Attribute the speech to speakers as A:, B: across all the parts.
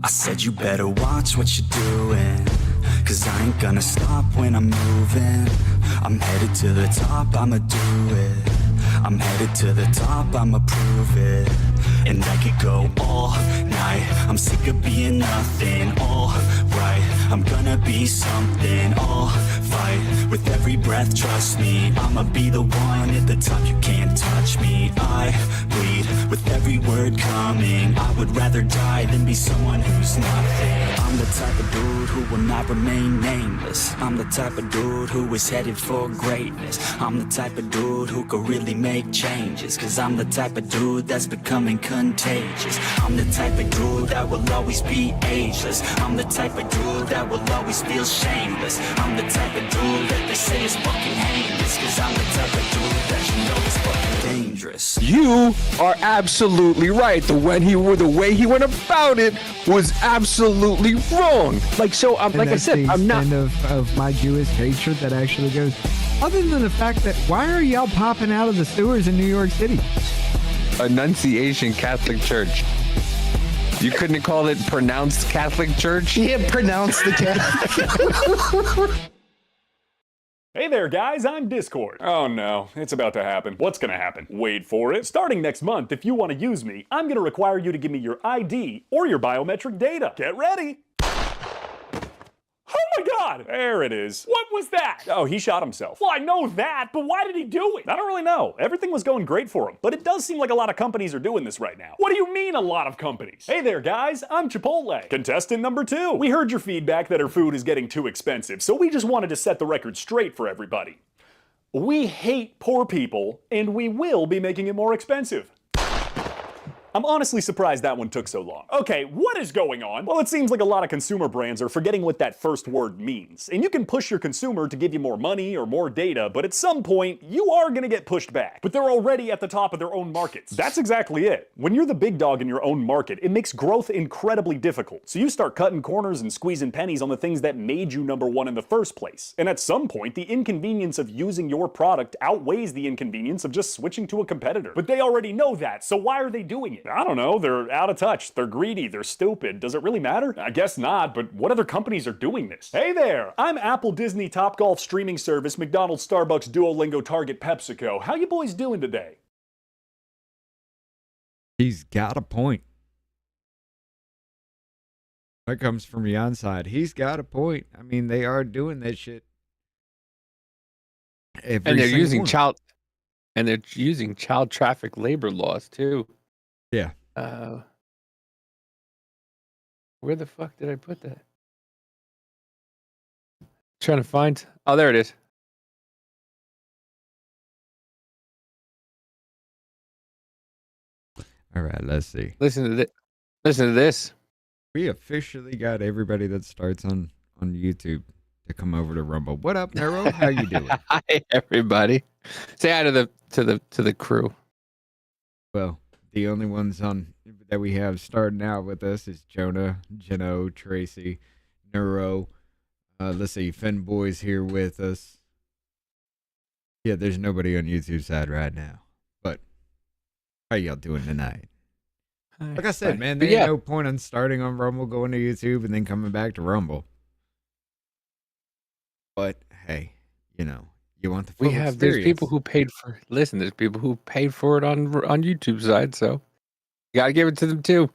A: I said you better watch what you're doing, 'cause I ain't gonna stop when I'm moving. I'm headed to the top, I'ma do it. I'm headed to the top, I'ma prove it. And I could go all night, I'm sick of being nothing. All right, I'm gonna be something. All fight, with every breath, trust me. I'ma be the one at the top, you can't touch me. I bleed with every word coming. I would rather die than be someone who's nothing. I'm the type of dude who will not remain nameless. I'm the type of dude who is headed for greatness. I'm the type of dude who could really make changes, 'cause I'm the type of dude that's becoming contagious. I'm the type of dude that will always be ageless. I'm the type of dude that will always feel shameless. I'm the type of dude that they say is fucking heinous, 'cause I'm the type of dude that you know is fucking dangerous.
B: You are absolutely right. The way he went about it was absolutely wrong. Like, so, like I said, I'm not
C: of my Jewish hatred that actually goes. Other than the fact that why are y'all popping out of the sewers in New York City?
B: Annunciation Catholic Church. You couldn't call it pronounced Catholic Church?
D: Yeah, pronounce the Catholic.
E: Hey there, guys, I'm Discord. Oh no, it's about to happen. What's gonna happen? Wait for it. Starting next month, if you want to use me, I'm gonna require you to give me your ID or your biometric data. Get ready. Oh my god! There it is. What was that? Oh, he shot himself. Well, I know that, but why did he do it? I don't really know. Everything was going great for him, but it does seem like a lot of companies are doing this right now. What do you mean a lot of companies? Hey there, guys, I'm Chipotle. Contestant number 2. We heard your feedback that our food is getting too expensive, so we just wanted to set the record straight for everybody. We hate poor people, and we will be making it more expensive. I'm honestly surprised that one took so long. Okay, what is going on? Well, it seems like a lot of consumer brands are forgetting what that first word means. And you can push your consumer to give you more money or more data, but at some point, you are gonna get pushed back. But they're already at the top of their own markets. That's exactly it. When you're the big dog in your own market, it makes growth incredibly difficult. So you start cutting corners and squeezing pennies on the things that made you number one in the first place. And at some point, the inconvenience of using your product outweighs the inconvenience of just switching to a competitor. But they already know that, so why are they doing it? I don't know, they're out of touch, they're greedy, they're stupid. Does it really matter? I guess not, but what other companies are doing this? Hey there, I'm Apple, Disney, Topgolf streaming service, McDonald's, Starbucks, Duolingo, Target, PepsiCo. How you boys doing today?
C: He's got a point. That comes from the onside. He's got a point. I mean, they are doing that shit.
B: And they're using child traffic labor laws too.
C: Yeah.
B: Where the fuck did I put that? Trying to find. Oh, there it is.
C: All right, let's see.
B: Listen to this.
C: We officially got everybody that starts on YouTube to come over to Rumble. What up, Nero? How you doing?
B: Hi, everybody. Say hi to the crew.
C: Well, the only ones that we have starting out with us is Jonah, Jeno, Tracy, Neuro. Let's see, Finn Boy's here with us. Yeah, there's nobody on YouTube side right now. But how y'all doing tonight? Like I said, man, there ain't no point in starting on Rumble, going to YouTube, and then coming back to Rumble. But hey, you know, you want the full experience.
B: There's people who paid for. Listen, there's people who paid for it on YouTube side, so you gotta give it to them too.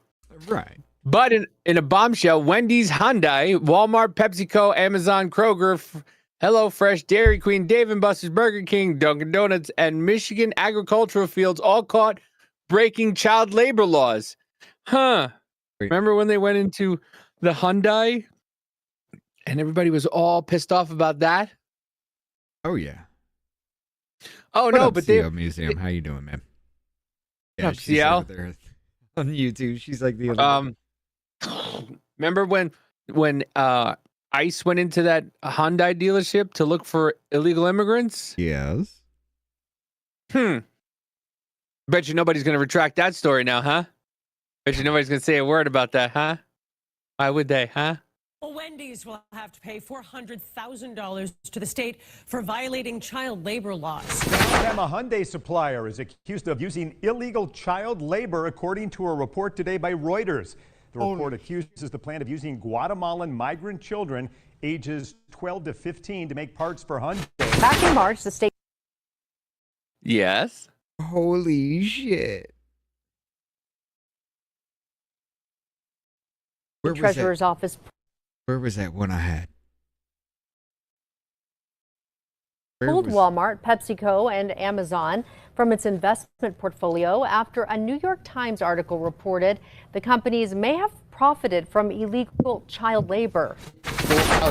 C: Right.
B: But in a bombshell, Wendy's, Hyundai, Walmart, PepsiCo, Amazon, Kroger, HelloFresh, Dairy Queen, Dave & Buster's, Burger King, Dunkin' Donuts, and Michigan agricultural fields all caught breaking child labor laws. Huh.
C: Wait.
B: Remember when they went into the Hyundai and everybody was all pissed off about that?
C: Oh, yeah.
B: Oh,
C: what
B: no,
C: up,
B: but
C: CO Museum. How you doing, man? Yeah,
B: up,
C: she's
B: CL?
C: over there on YouTube. She's like the other
B: remember when ICE went into that Hyundai dealership to look for illegal immigrants?
C: Yes.
B: Bet you nobody's going to retract that story now, huh? Bet you nobody's going to say a word about that, huh? Why would they, huh?
F: Well, Wendy's will have to pay $400,000 to the state for violating child labor laws.
G: Alabama Hyundai supplier is accused of using illegal child labor, according to a report today by Reuters. The report accuses the plant of using Guatemalan migrant children ages 12 to 15 to make parts for Hyundai.
H: Back in March, the state
B: Yes.
C: Holy shit. Where was
H: treasurer's
C: that?
H: office
C: Where was that one I had? Where
H: pulled
C: was-
H: Walmart, PepsiCo, and Amazon from its investment portfolio after a New York Times article reported the companies may have profited from illegal child labor.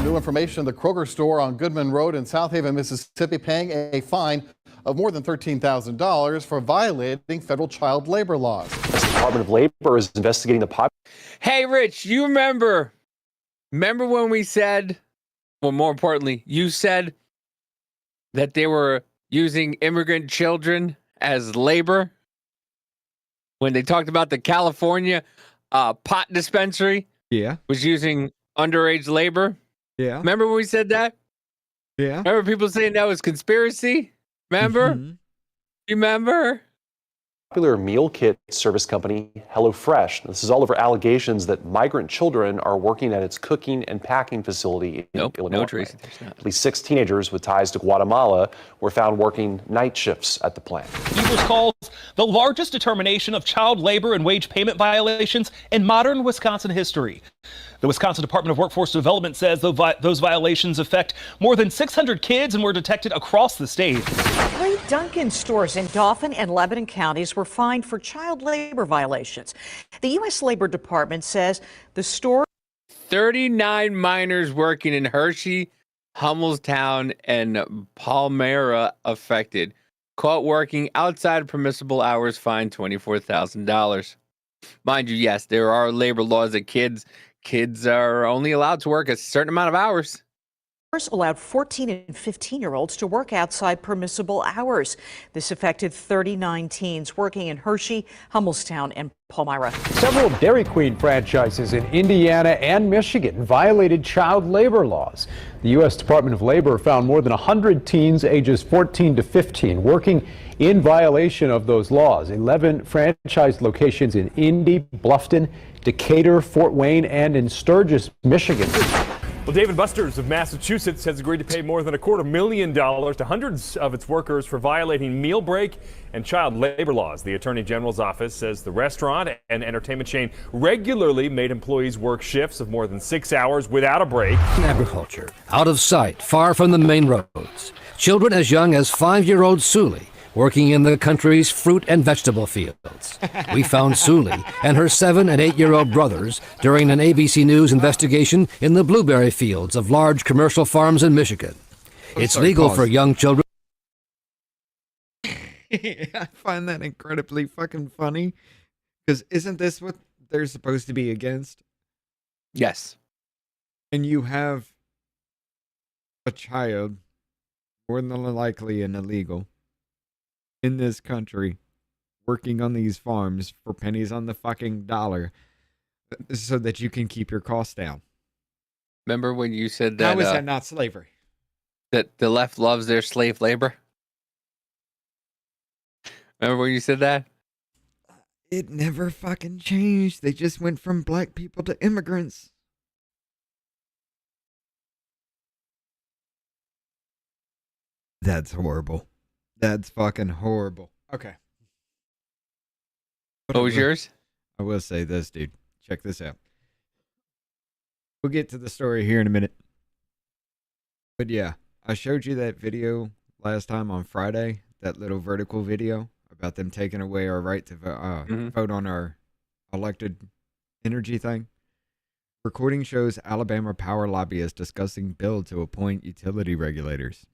I: New information, the Kroger store on Goodman Road in South Haven, Mississippi, paying a fine of more than $13,000 for violating federal child labor laws.
J: The Department of Labor is investigating the
B: Hey, Rich, you remember when we said, well, more importantly, you said that they were using immigrant children as labor when they talked about the California pot dispensary
C: Yeah.
B: was using underage labor?
C: Yeah.
B: Remember when we said that?
C: Yeah.
B: Remember people saying that was conspiracy? Remember?
C: Mhm.
B: You remember?
J: popular meal kit service company HelloFresh. This is all over allegations that migrant children are working at its cooking and packing facility in Illinois.
B: No, Tracy, there's not.
J: At least 6 teenagers with ties to Guatemala were found working night shifts at the plant.
K: Evers calls the largest determination of child labor and wage payment violations in modern Wisconsin history. The Wisconsin Department of Workforce Development says those violations affect more than 600 kids and were detected across the state.
L: 3 Dunkin' stores in Dauphin and Lebanon counties were fined for child labor violations. The U.S. Labor Department says the store
B: 39 minors working in Hershey, Hummelstown, and Palmyra affected. Caught working outside of permissible hours, fined $24,000. Mind you, yes, there are labor laws that kids are only allowed to work a certain amount of hours.
L: allowed 14 and 15-year-olds to work outside permissible hours. This affected 39 teens working in Hershey, Hummelstown, and Palmyra.
M: Several Dairy Queen franchises in Indiana and Michigan violated child labor laws. The U.S. Department of Labor found more than 100 teens ages 14 to 15 working in violation of those laws. 11 franchised locations in Indy, Bluffton, Decatur, Fort Wayne, and in Sturgis, Michigan.
E: Well, Dave & Buster's of Massachusetts has agreed to pay more than $250,000 to hundreds of its workers for violating meal break and child labor laws. The Attorney General's office says the restaurant and entertainment chain regularly made employees work shifts of more than 6 hours without a break.
N: Agriculture, out of sight, far from the main roads. Children as young as 5-year-old Suli working in the country's fruit and vegetable fields. We found Suli and her 7- and 8-year-old brothers during an ABC News investigation in the blueberry fields of large commercial farms in Michigan. It's legal for young children.
C: I find that incredibly fucking funny. Because isn't this what they're supposed to be against?
B: Yes.
C: And you have a child, more than likely an illegal, in this country working on these farms for pennies on the fucking dollar so that you can keep your costs down.
B: Remember when you said that?
C: How is that not slavery?
B: That the left loves their slave labor? Remember when you said that?
C: It never fucking changed. They just went from black people to immigrants. That's horrible. That's fucking horrible. Okay.
B: What was yours?
C: I will say this, dude. Check this out. We'll get to the story here in a minute. But yeah, I showed you that video last time on Friday, that little vertical video about them taking away our right to vote on our elected energy thing. Recording shows Alabama power lobbyists discussing bill to appoint utility regulators.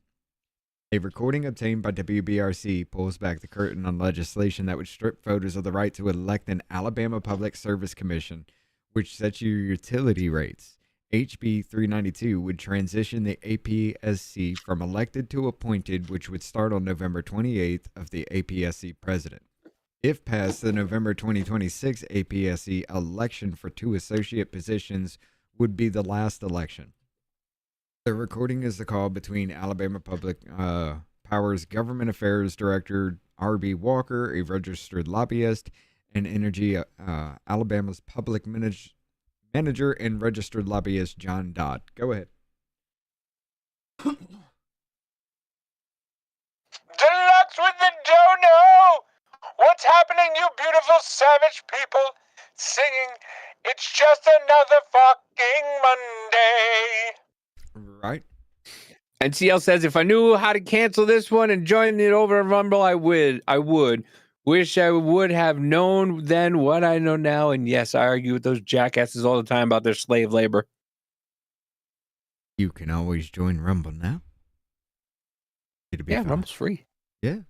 C: A recording obtained by WBRC pulls back the curtain on legislation that would strip voters of the right to elect an Alabama Public Service Commission, which sets your utility rates. HB 392 would transition the APSC from elected to appointed, which would start on November 28th of the APSC president. If passed, the November 2026 APSC election for 2 associate positions would be the last election. The recording is the call between Alabama Public Power's Government Affairs Director R.B. Walker, a registered lobbyist, and Energy Alabama's Public manager and registered lobbyist John Dodd. Go ahead.
O: Deluxe with the dono! What's happening, you beautiful savage people? Singing, it's just another fucking Monday.
C: Right.
B: NCL says, if I knew how to cancel this one and join it over a Rumble, I would. Wish I would have known then what I know now. And yes, I argue with those jackasses all the time about their slave labor.
C: You can always join Rumble now. It'll be fun.
B: Rumble's free.
C: Yeah.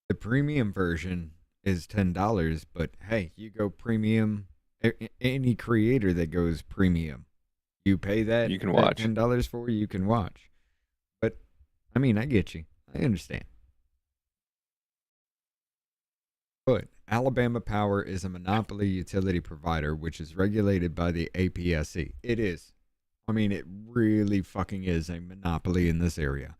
C: The premium version is $10, but hey, you go premium. Any creator that goes premium, you pay that.
B: You can watch.
C: $10 for, you can watch. But I mean, I get you. I understand. But Alabama Power is a monopoly utility provider, which is regulated by the APSC. It is. I mean, it really fucking is a monopoly in this area.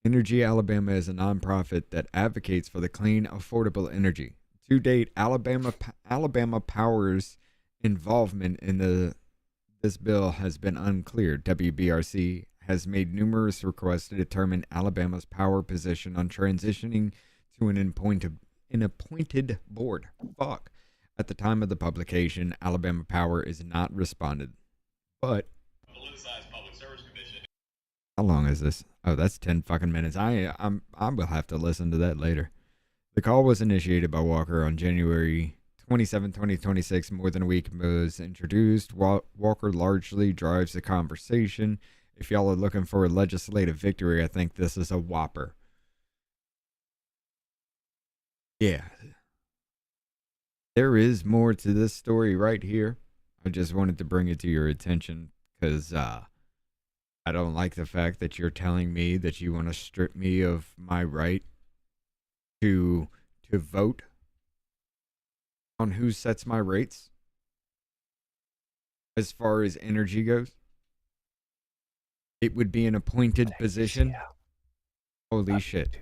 C: Energy Alabama is a nonprofit that advocates for the clean, affordable energy. To date, Alabama Power's involvement in this bill has been unclear. WBRC has made numerous requests to determine Alabama's power position on transitioning to an appointed board. Fuck. At the time of the publication, Alabama Power is not responded. But how long is this? Oh, that's 10 fucking minutes. I will have to listen to that later. The call was initiated by Walker on January 27, 2026. More than a week was introduced. Walker largely drives the conversation. If y'all are looking for a legislative victory, I think this is a whopper. Yeah. There is more to this story right here. I just wanted to bring it to your attention because I don't like the fact that you're telling me that you want to strip me of my right to vote on who sets my rates as far as energy goes. It would be an appointed position. Holy shit.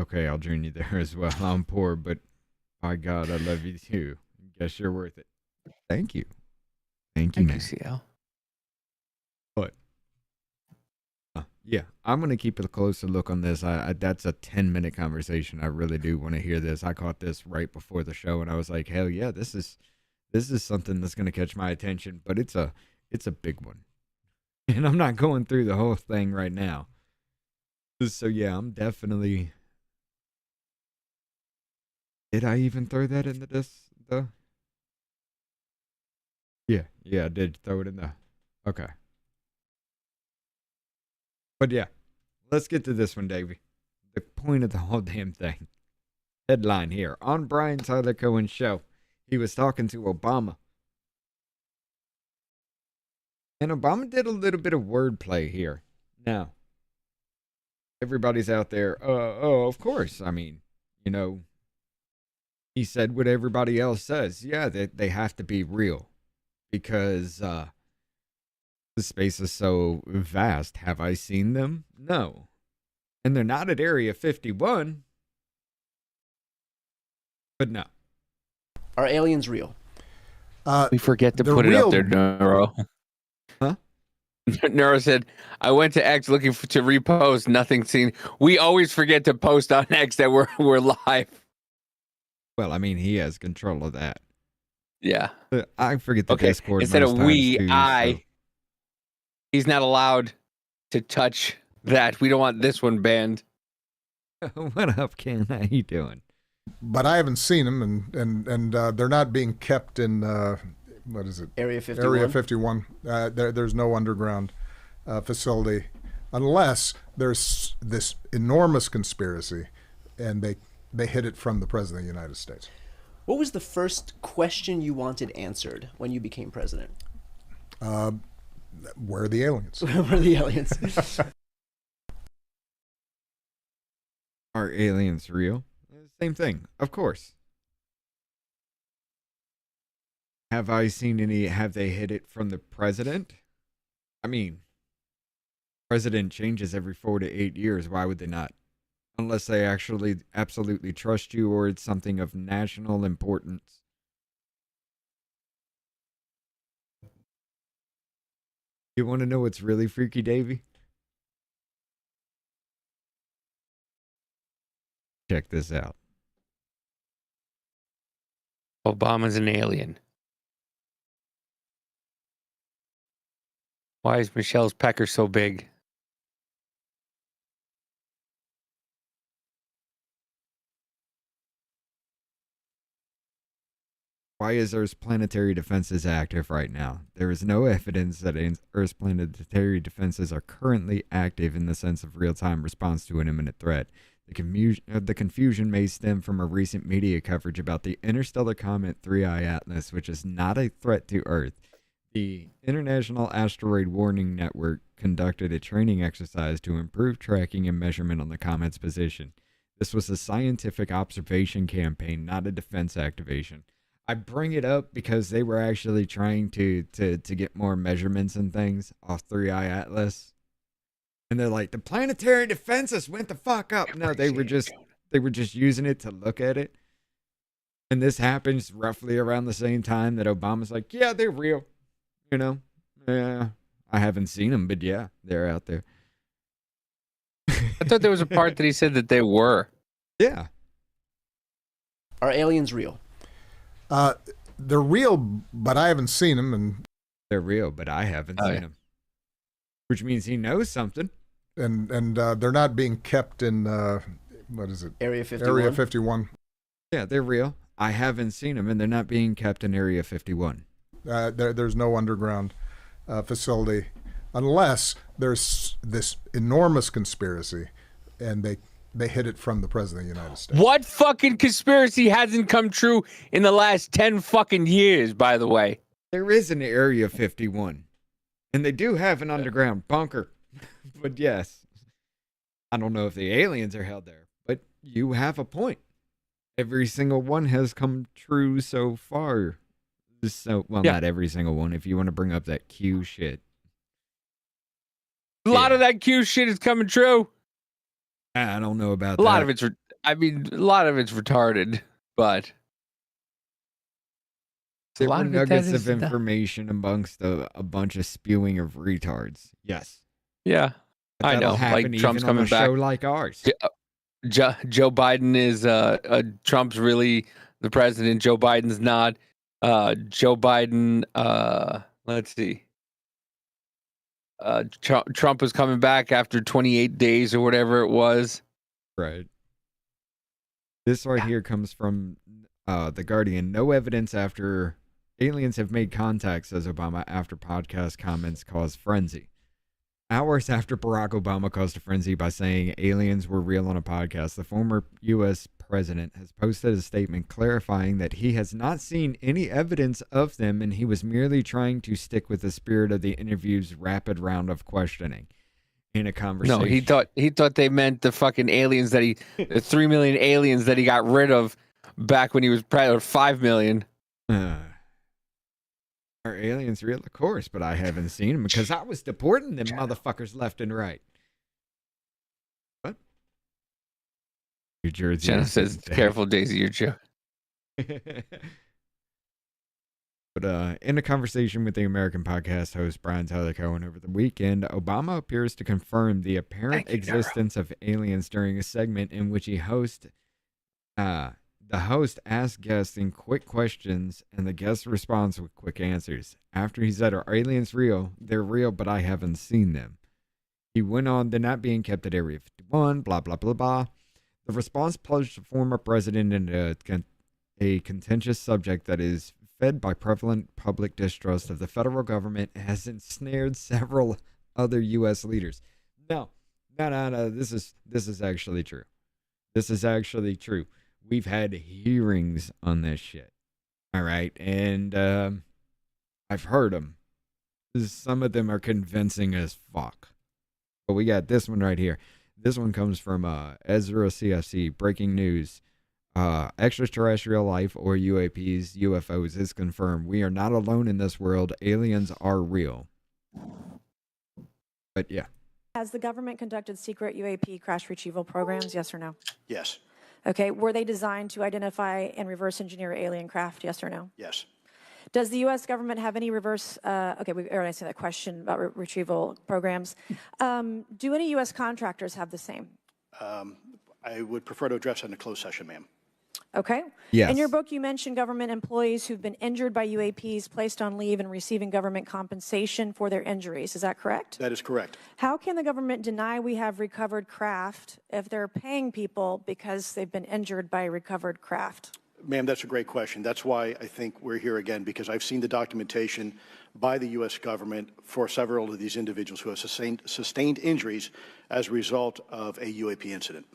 C: Okay, I'll join you there as well. I'm poor, but by God, I love you too. Guess you're worth it. Thank you. Thank you, man.
B: CL.
C: But yeah, I'm gonna keep a closer look on this. That's a 10-minute conversation. I really do want to hear this. I caught this right before the show, and I was like, hell yeah, this is something that's gonna catch my attention. But it's a big one, and I'm not going through the whole thing right now. So yeah, I'm definitely. Did I even throw that into this though? Yeah, I did throw it in there. Okay. But yeah, let's get to this one, Davey. The point of the whole damn thing. Headline here. On Brian Tyler Cohen's show, he was talking to Obama. And Obama did a little bit of wordplay here. Now, everybody's out there, oh, of course. I mean, he said what everybody else says. Yeah, they have to be real. Because the space is so vast. Have I seen them? No. And they're not at Area 51. But no.
D: Are aliens real?
B: We forget to put it up there, Neuro.
C: Huh?
B: Neuro said, I went to X looking to repost, nothing seen. We always forget to post on X that we're live.
C: Well, I mean, he has control of that.
B: Yeah.
C: I forget the Discord.
B: Instead of we,
C: too,
B: I. He's not allowed to touch that. We don't want this one banned.
C: What up, Ken? How you doing?
P: But I haven't seen them, and they're not being kept in what is it?
D: Area 51.
P: Area 51. There's no underground facility, unless there's this enormous conspiracy, and they hid it from the president of the United States.
D: What was the first question you wanted answered when you became president?
P: Where are the aliens?
D: Where are the aliens?
C: Are aliens real? Same thing, of course. Have I seen any? Have they hid it from the president? I mean, president changes every 4 to 8 years. Why would they not unless they actually absolutely trust you or it's something of national importance. You want to know what's really freaky, Davey? Check this out.
B: Obama's an alien. Why is Michelle's pecker so big?
C: Why is Earth's planetary defenses active right now? There is no evidence that Earth's planetary defenses are currently active in the sense of real-time response to an imminent threat. The confusion may stem from a recent media coverage about the interstellar comet 3I Atlas, which is not a threat to Earth. The International Asteroid Warning Network conducted a training exercise to improve tracking and measurement on the comet's position. This was a scientific observation campaign, not a defense activation. I bring it up because they were actually trying to get more measurements and things off 3I Atlas. And they're like, the planetary defenses went the fuck up. No, they were just using it to look at it. And this happens roughly around the same time that Obama's like, yeah, they're real. You know? Yeah. I haven't seen them, but yeah, they're out there.
B: I thought there was a part that he said that they were.
C: Yeah.
D: Are aliens real?
P: They're real, but I haven't seen them. And
C: they're real, but I haven't seen them. Which means he knows something.
P: And they're not being kept in, what is it?
D: Area 51.
P: Area 51.
C: Yeah, they're real. I haven't seen them, and they're not being kept in Area 51.
P: There's no underground facility unless there's this enormous conspiracy and they hid it from the President of the United States.
B: What fucking conspiracy hasn't come true in the last 10 fucking years, by the way?
C: There is an Area 51. And they do have an underground bunker. But yes, I don't know if the aliens are held there. But you have a point. Every single one has come true so far. So, well, not every single one. If you want to bring up that Q shit.
B: A lot of that Q shit is coming true.
C: I don't know about that.
B: A lot of it's retarded, but
C: there were nuggets of information amongst a bunch of spewing of retards. Yes.
B: Yeah, I know. Like Trump's coming back.
C: Show like ours.
B: Joe Biden is Trump's really the president. Joe Biden's not. Joe Biden. Let's see. Trump was coming back after 28 days or whatever it was.
C: Right. This right here comes from The Guardian. No evidence after aliens have made contact, says Obama, after podcast comments caused frenzy. Hours after Barack Obama caused a frenzy by saying aliens were real on a podcast, the former U.S. president has posted a statement clarifying that he has not seen any evidence of them and he was merely trying to stick with the spirit of the interview's rapid round of questioning in a conversation.
B: No, he thought they meant the fucking aliens the 3 million aliens that he got rid of back when he was president, or 5 million.
C: Are aliens real? Of course, but I haven't seen them because I was deporting them motherfuckers left and right. What? New Jersey.
B: Jenna says, careful, Daisy, you're joking.
C: But in a conversation with the American podcast host Brian Tyler Cohen over the weekend, Obama appears to confirm the apparent existence of aliens during a segment in which the host asks guests in quick questions and the guest responds with quick answers. After he said, "Are aliens real? They're real, but I haven't seen them." He went on, "They're not being kept at Area 51, blah, blah, blah, blah." The response plunged the former president into a contentious subject that is fed by prevalent public distrust of the federal government and has ensnared several other U.S. leaders. No. This is actually true. This is actually true. We've had hearings on this shit. All right. And I've heard them. Some of them are convincing as fuck. But we got this one right here. This one comes from Ezra CFC. Breaking news. Extraterrestrial life or UAPs, UFOs is confirmed. We are not alone in this world. Aliens are real. But yeah.
Q: Has the government conducted secret UAP crash retrieval programs? Yes or no?
R: Yes.
Q: Okay. Were they designed to identify and reverse engineer alien craft? Yes or no?
R: Yes.
Q: Does the U.S. government have any reverse? Okay, we already answered that question about retrieval programs. Do any U.S. contractors have the same?
R: I would prefer to address that in a closed session, ma'am.
Q: Okay.
C: Yes.
Q: In your book, you mentioned government employees who've been injured by UAPs, placed on leave, and receiving government compensation for their injuries. Is that correct?
R: That is correct.
Q: How can the government deny we have recovered craft if they're paying people because they've been injured by recovered craft?
R: Ma'am, that's a great question. That's why I think we're here again, because I've seen the documentation by the U.S. government for several of these individuals who have sustained injuries as a result of a UAP incident.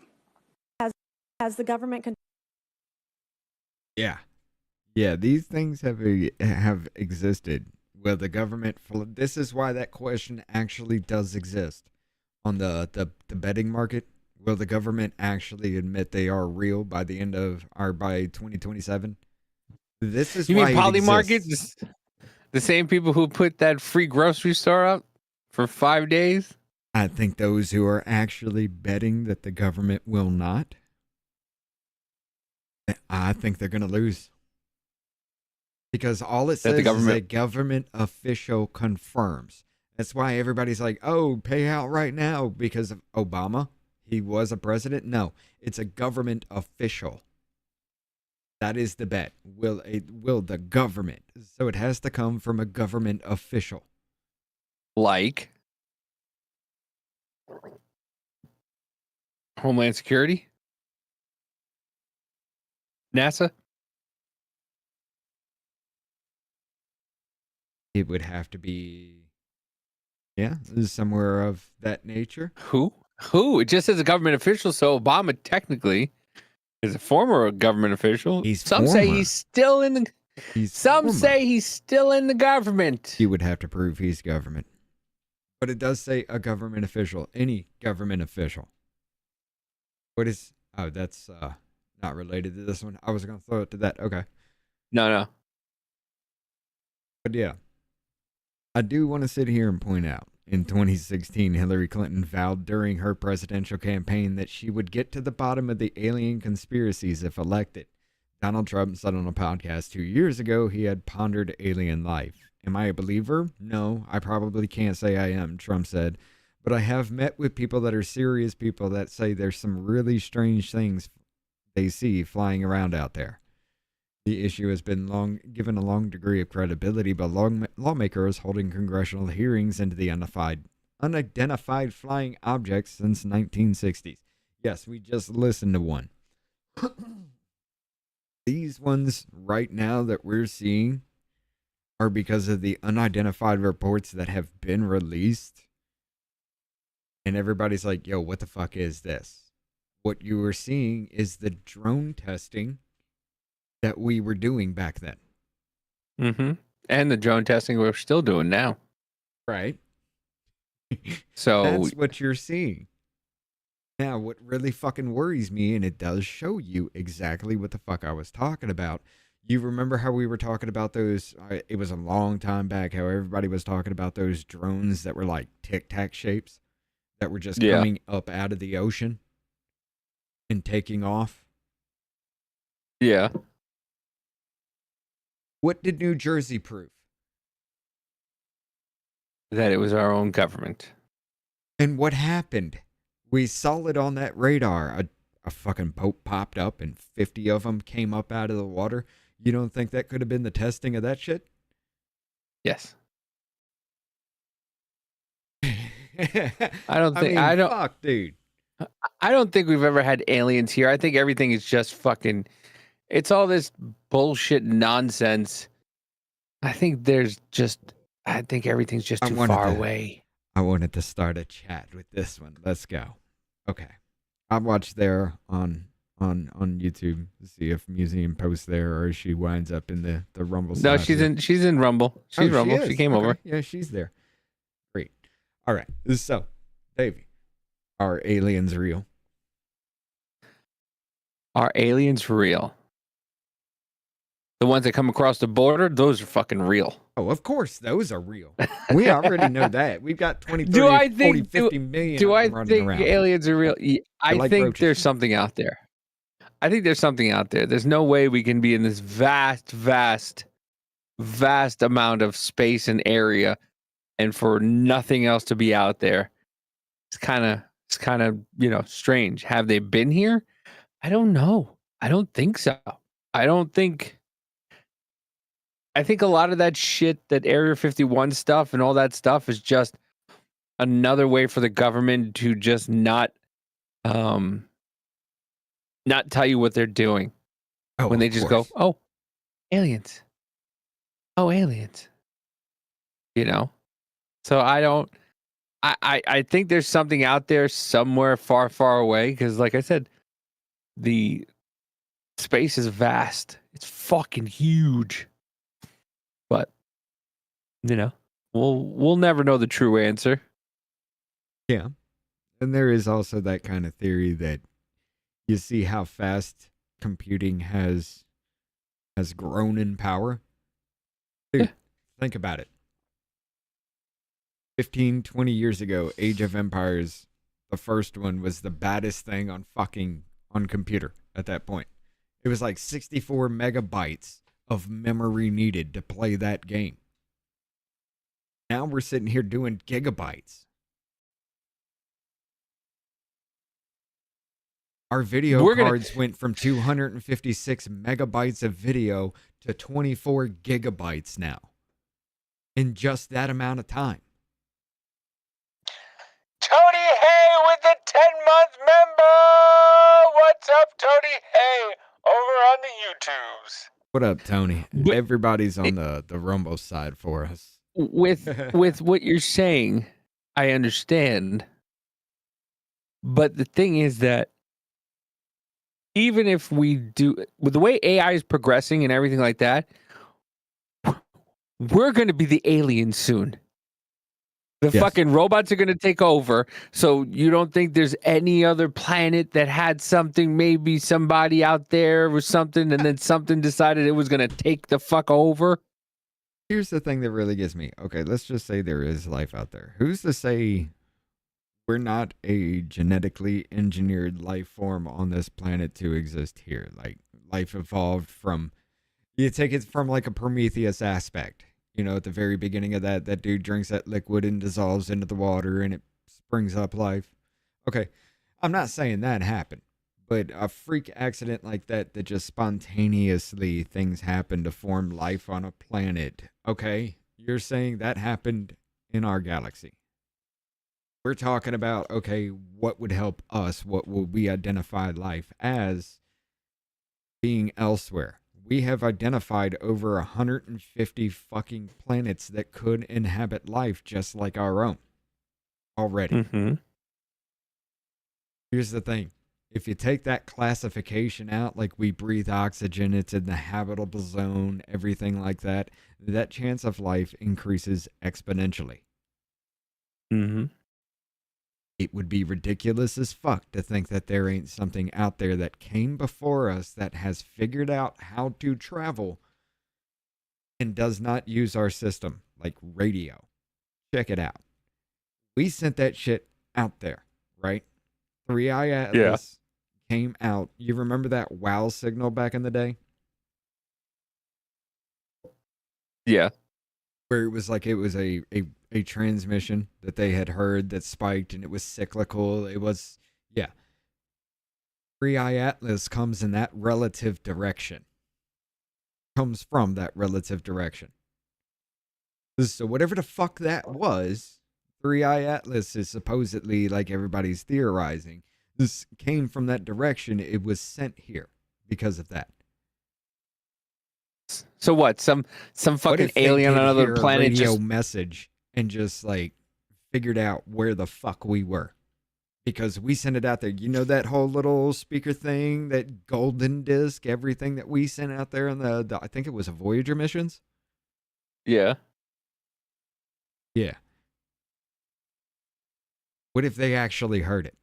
Q: Has the government...
C: Yeah, these things have existed. Well, the government, this is why that question actually does exist. On the betting market, will the government actually admit they are real by the end of, or by 2027? This is
B: You
C: why
B: mean Poly
C: it
B: Market?
C: exists.
B: The same people who put that free grocery store up for 5 days?
C: I think those who are actually betting that the government will not, I think they're going to lose. Because all it says is a government official confirms. That's why everybody's like, oh, pay out right now because of Obama. He was a president. No, it's a government official. That is the bet. Will the government? So it has to come from a government official.
B: Like Homeland Security? NASA?
C: It would have to be, somewhere of that nature.
B: Who? It just says a government official, so Obama technically is a former government official. Some say he's still in the. Say he's still in the government.
C: You would have to prove he's government, but it does say a government official. Any government official. What is? Oh, that's not related to this one. I was gonna throw it to that. Okay.
B: No.
C: But yeah, I do want to sit here and point out. In 2016, Hillary Clinton vowed during her presidential campaign that she would get to the bottom of the alien conspiracies if elected. Donald Trump said on a podcast 2 years ago he had pondered alien life. Am I a believer? No, I probably can't say I am, Trump said. But I have met with people that are serious people that say there's some really strange things they see flying around out there. The issue has been given a long degree of credibility by lawmakers holding congressional hearings into the unidentified flying objects since 1960s. Yes, we just listened to one. These ones right now that we're seeing are because of the unidentified reports that have been released. And everybody's like, yo, what the fuck is this? What you were seeing is the drone testing that we were doing back then.
B: Mm-hmm. And the drone testing we're still doing now.
C: Right.
B: So
C: that's what you're seeing. Now, what really fucking worries me, and it does show you exactly what the fuck I was talking about. You remember how we were talking about those, it was a long time back, how everybody was talking about those drones that were like tic-tac shapes that were just coming up out of the ocean and taking off?
B: Yeah.
C: What did New Jersey prove?
B: That it was our own government.
C: And what happened? We saw it on that radar. A fucking boat popped up and 50 of them came up out of the water. You don't think that could have been the testing of that shit?
B: Yes. I don't think I don't
C: fuck, dude.
B: I don't think we've ever had aliens here. I think everything is just fucking, it's all this bullshit nonsense. I think everything's just too far away.
C: I wanted to start a chat with this one. Let's go. Okay. I watched there on YouTube to see if Museum posts there or she winds up in the Rumble.
B: No, she's in Rumble. She's Rumble. She came over.
C: Yeah, she's there. Great. All right. So, Davey, are aliens real?
B: Are aliens real? The ones that come across the border, those are fucking real.
C: Oh, of course, those are real. We already know that. We've got 20, 30,
B: Do I
C: 40,
B: think
C: 50 million
B: do
C: of
B: I
C: them running
B: think
C: around.
B: aliens are real? I
C: like
B: think
C: roaches.
B: there's something out there. I think there's something out there. There's no way we can be in this vast amount of space and area and for nothing else to be out there. It's kind of, strange. Have they been here? I don't know. I don't think so. I think a lot of that shit, that Area 51 stuff and all that stuff is just another way for the government to just not tell you what they're doing.
C: Oh,
B: when they just go, oh, aliens. Oh, aliens. So I think there's something out there somewhere far, far away. Because like I said, the space is vast. It's fucking huge. But, we'll never know the true answer.
C: Yeah. And there is also that kind of theory that you see how fast computing has grown in power. Dude, think about it. 15, 20 years ago, Age of Empires, the first one was the baddest thing on computer at that point. It was like 64 megabytes of memory needed to play that game. Now we're sitting here doing gigabytes. Our video cards went from 256 megabytes of video to 24 gigabytes now. In just that amount of time.
O: Tony Hay with the 10-month member! What's up, Tony Hay? Over on the YouTubes.
C: What up, Tony? Everybody's on the Rumble side for us.
B: With what you're saying, I understand. But the thing is that even if we do, with the way AI is progressing and everything like that, we're going to be the aliens soon. The fucking robots are going to take over. So you don't think there's any other planet that had something, maybe somebody out there or something, and then something decided it was going to take the fuck over?
C: Here's the thing that really gets me. Okay, let's just say there is life out there. Who's to say we're not a genetically engineered life form on this planet to exist here? Like, life evolved from, you take it from like a Prometheus aspect. At the very beginning of that dude drinks that liquid and dissolves into the water and it springs up life. Okay, I'm not saying that happened, but a freak accident like that just spontaneously things happen to form life on a planet. Okay, you're saying that happened in our galaxy. We're talking about, okay, what would help us? What would we identify life as being elsewhere? We have identified over 150 fucking planets that could inhabit life just like our own already.
B: Mm-hmm.
C: Here's the thing. If you take that classification out, like we breathe oxygen, it's in the habitable zone, everything like that, that chance of life increases exponentially.
B: Mm-hmm.
C: It would be ridiculous as fuck to think that there ain't something out there that came before us that has figured out how to travel and does not use our system, like radio. Check it out. We sent that shit out there, right? 3i Atlas came out. You remember that WOW signal back in the day?
B: Yeah.
C: Where it was like it was a transmission that they had heard that spiked and it was cyclical. It was, 3i Atlas comes in that relative direction. Comes from that relative direction. So whatever the fuck that was, 3i Atlas is supposedly, like everybody's theorizing, this came from that direction. It was sent here because of that.
B: So what? Some fucking alien on another planet
C: just message and just like figured out where the fuck we were, because we sent it out there. That whole little speaker thing, that golden disc, everything that we sent out there on the I think it was a Voyager missions.
B: Yeah.
C: Yeah. What if they actually heard it?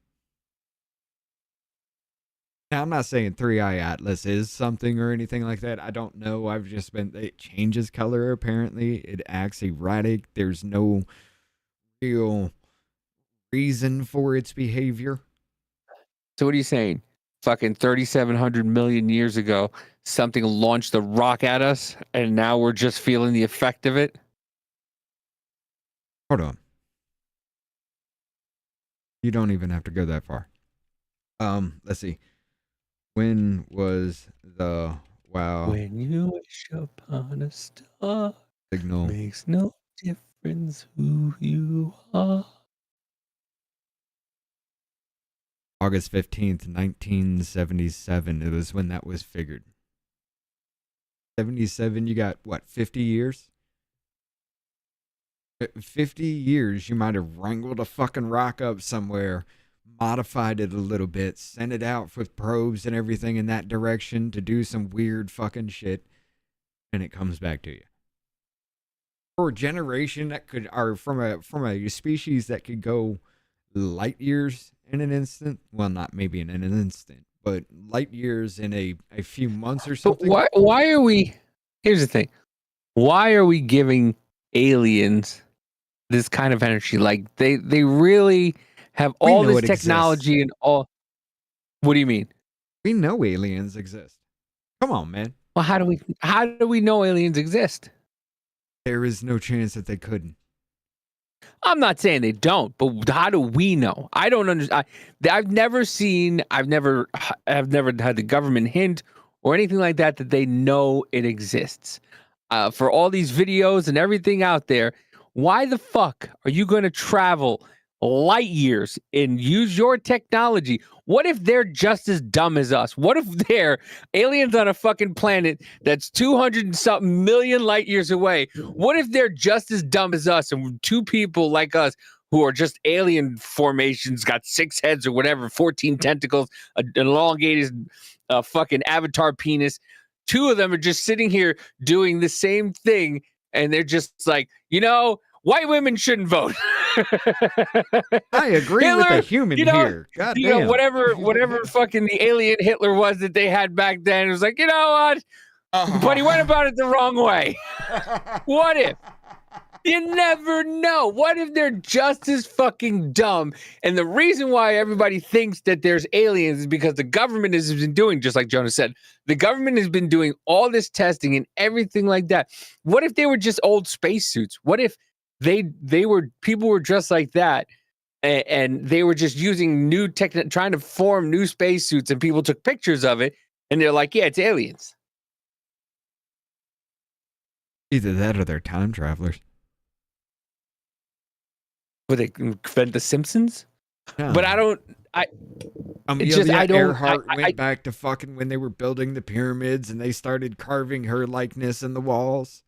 C: Now, I'm not saying Three-Eye Atlas is something or anything like that. I don't know. It changes color apparently. It acts erratic. There's no real reason for its behavior.
B: So what are you saying? Fucking 3,700 million years ago, something launched a rock at us, and now we're just feeling the effect of it?
C: Hold on. You don't even have to go that far. Let's see. When was the wow
B: When you wish upon a star,
C: signal
B: makes no difference who you are.
C: August 15th, 1977. It was when that was figured. 77, you got what, 50 years? 50 years, you might have wrangled a fucking rock up somewhere, modified it a little bit, sent it out with probes and everything in that direction to do some weird fucking shit, and it comes back to you. For a generation that could, or from a species that could go light years in an instant, well, not maybe in an instant, but light years in a few months or something.
B: But why are we, here's the thing, why are we giving aliens this kind of energy? Like they really have all this technology and all. What do you mean?
C: We know aliens exist. Come on, man.
B: Well, how do we know aliens exist?
C: There is no chance that they couldn't.
B: I'm not saying they don't, but how do we know? I don't understand. I've never had the government hint or anything like that they know it exists. For all these videos and everything out there, why the fuck are you going to travel light years and use your technology? What if they're just as dumb as us? What if they're aliens on a fucking planet that's 200 and something million light years away? What if they're just as dumb as us and two people like us who are just alien formations, got 6 heads or whatever, 14 tentacles, an elongated fucking avatar penis? Two of them are just sitting here doing the same thing, and they're just like, white women shouldn't vote.
C: I agree with the human here. God damn.
B: Whatever fucking the alien Hitler was that they had back then, it was like, you know what? But he went about it the wrong way. What if? You never know. What if they're just as fucking dumb? And the reason why everybody thinks that there's aliens is because the government has been doing, just like Jonah said, the government has been doing all this testing and everything like that. What if they were just old spacesuits? What if people were dressed like that and they were just using new tech, trying to form new spacesuits, and people took pictures of it and they're like, yeah, it's aliens.
C: Either that or they're time travelers.
B: Would they invent The Simpsons?
C: No.
B: But I don't.
C: Earhart went back to fucking when they were building the pyramids and they started carving her likeness in the walls.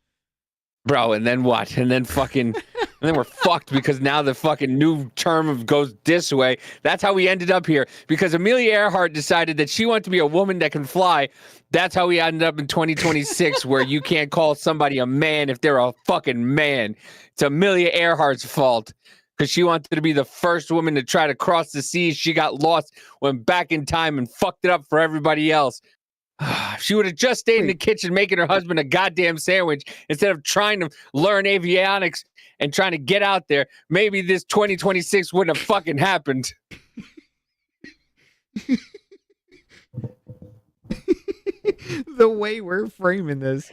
B: Bro, and then what? And then fucking, and then we're fucked because now the fucking new term goes this way. That's how we ended up here, because Amelia Earhart decided that she wanted to be a woman that can fly. That's how we ended up in 2026, where you can't call somebody a man if they're a fucking man. It's Amelia Earhart's fault, because she wanted to be the first woman to try to cross the seas. She got lost, went back in time, and fucked it up for everybody else. She would have just stayed in the kitchen making her husband a goddamn sandwich instead of trying to learn avionics and trying to get out there. Maybe this 2026 wouldn't have fucking happened.
C: The way we're framing this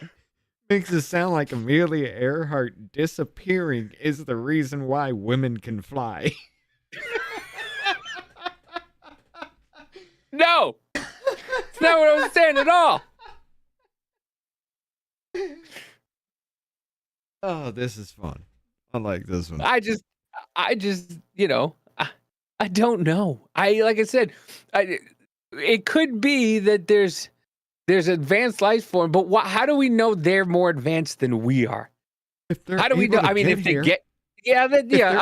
C: makes it sound like Amelia Earhart disappearing is the reason why women can fly.
B: No! It's not what I was saying at all.
C: Oh, this is fun. I like this one.
B: I just, I don't know. Like I said, it could be that there's advanced life form, but how do we know they're more advanced than we are? How do we know? I mean, if they get, I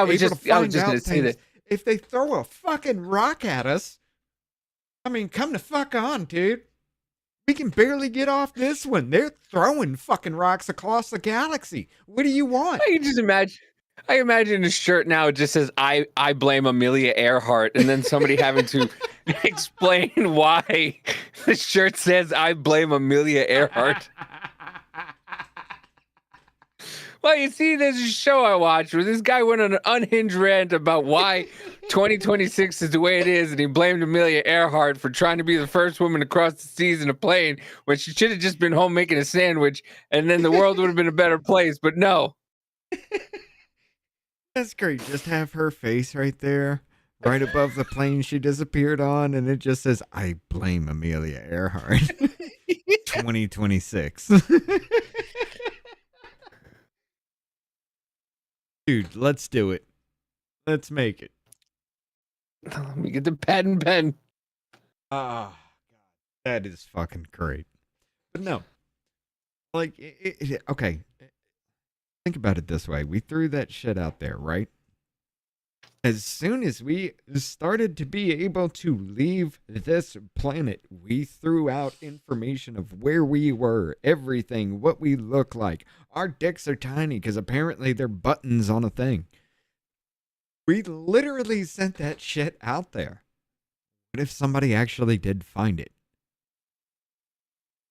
B: was just going to say that.
C: If they throw a fucking rock at us, I mean, come the fuck on, dude. We can barely get off this one. They're throwing fucking rocks across the galaxy. What do you want?
B: I can just imagine. I imagine a shirt now it just says I blame Amelia Earhart, and then somebody having to explain why the shirt says I blame Amelia Earhart. Well, you see, there's a show I watched where this guy went on an unhinged rant about why 2026 is the way it is, and he blamed Amelia Earhart for trying to be the first woman to cross the seas in a plane when she should have just been home making a sandwich, and then the world would have been a better place. But no.
C: That's great. Just have her face right there, right above the plane she disappeared on, and it just says, I blame Amelia Earhart. 2026. Dude, let's do it. Let's make it.
B: Let me get the pad and pen.
C: Oh, God. That is fucking great. But no. Like, okay. Think about it this way. We threw that shit out there, right? As soon as we started to be able to leave this planet, we threw out information of where we were, everything, what we look like. Our dicks are tiny because apparently they're buttons on a thing. We literally sent that shit out there. What if somebody actually did find it?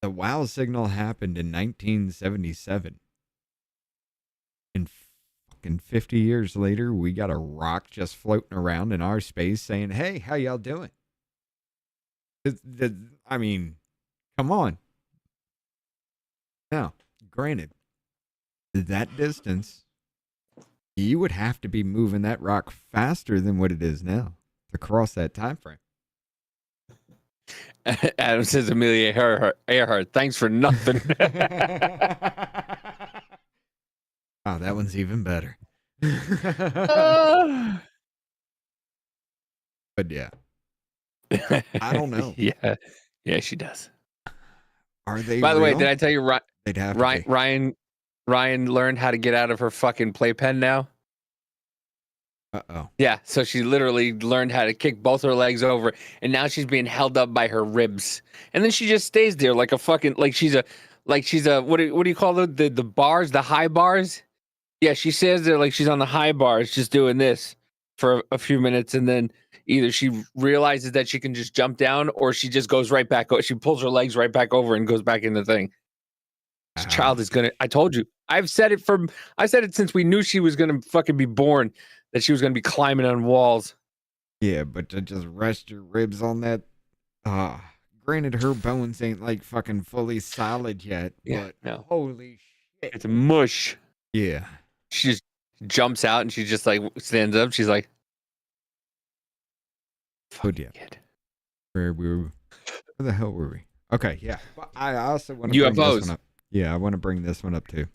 C: The WOW signal happened in 1977. And fucking 50 years later, we got a rock just floating around in our space saying, hey, how y'all doing? I mean, come on. Now, granted, that distance, you would have to be moving that rock faster than what it is now to cross that time frame.
B: Adam says Amelia Earhart, thanks for nothing.
C: Oh, that one's even better. But yeah. I don't know.
B: Yeah, she does.
C: Are they
B: By the way,
C: real?
B: did I tell you
C: They'd have to be.
B: Ryan learned how to get out of her fucking playpen now?
C: Uh-oh.
B: Yeah, so she literally learned how to kick both her legs over, and now she's being held up by her ribs. And then she just stays there like a fucking, like she's a what do you call the bars, the high bars? Yeah, she says there like she's on the high bars just doing this for a few minutes, and then either she realizes that she can just jump down, or she just goes right back. She pulls her legs right back over and goes back in the thing. This child is gonna. I told you. I said it since we knew she was gonna fucking be born, that she was gonna be climbing on walls.
C: Yeah, but to just rest your ribs on that. Granted, her bones ain't like fucking fully solid yet.
B: Yeah,
C: but
B: no.
C: holy shit,
B: It's mush.
C: Yeah.
B: She just jumps out and she just like stands up. She's like,
C: "Oh yeah." Where the hell were we? Okay, yeah. But I also want to bring this one up. Yeah, I want to bring this one up too.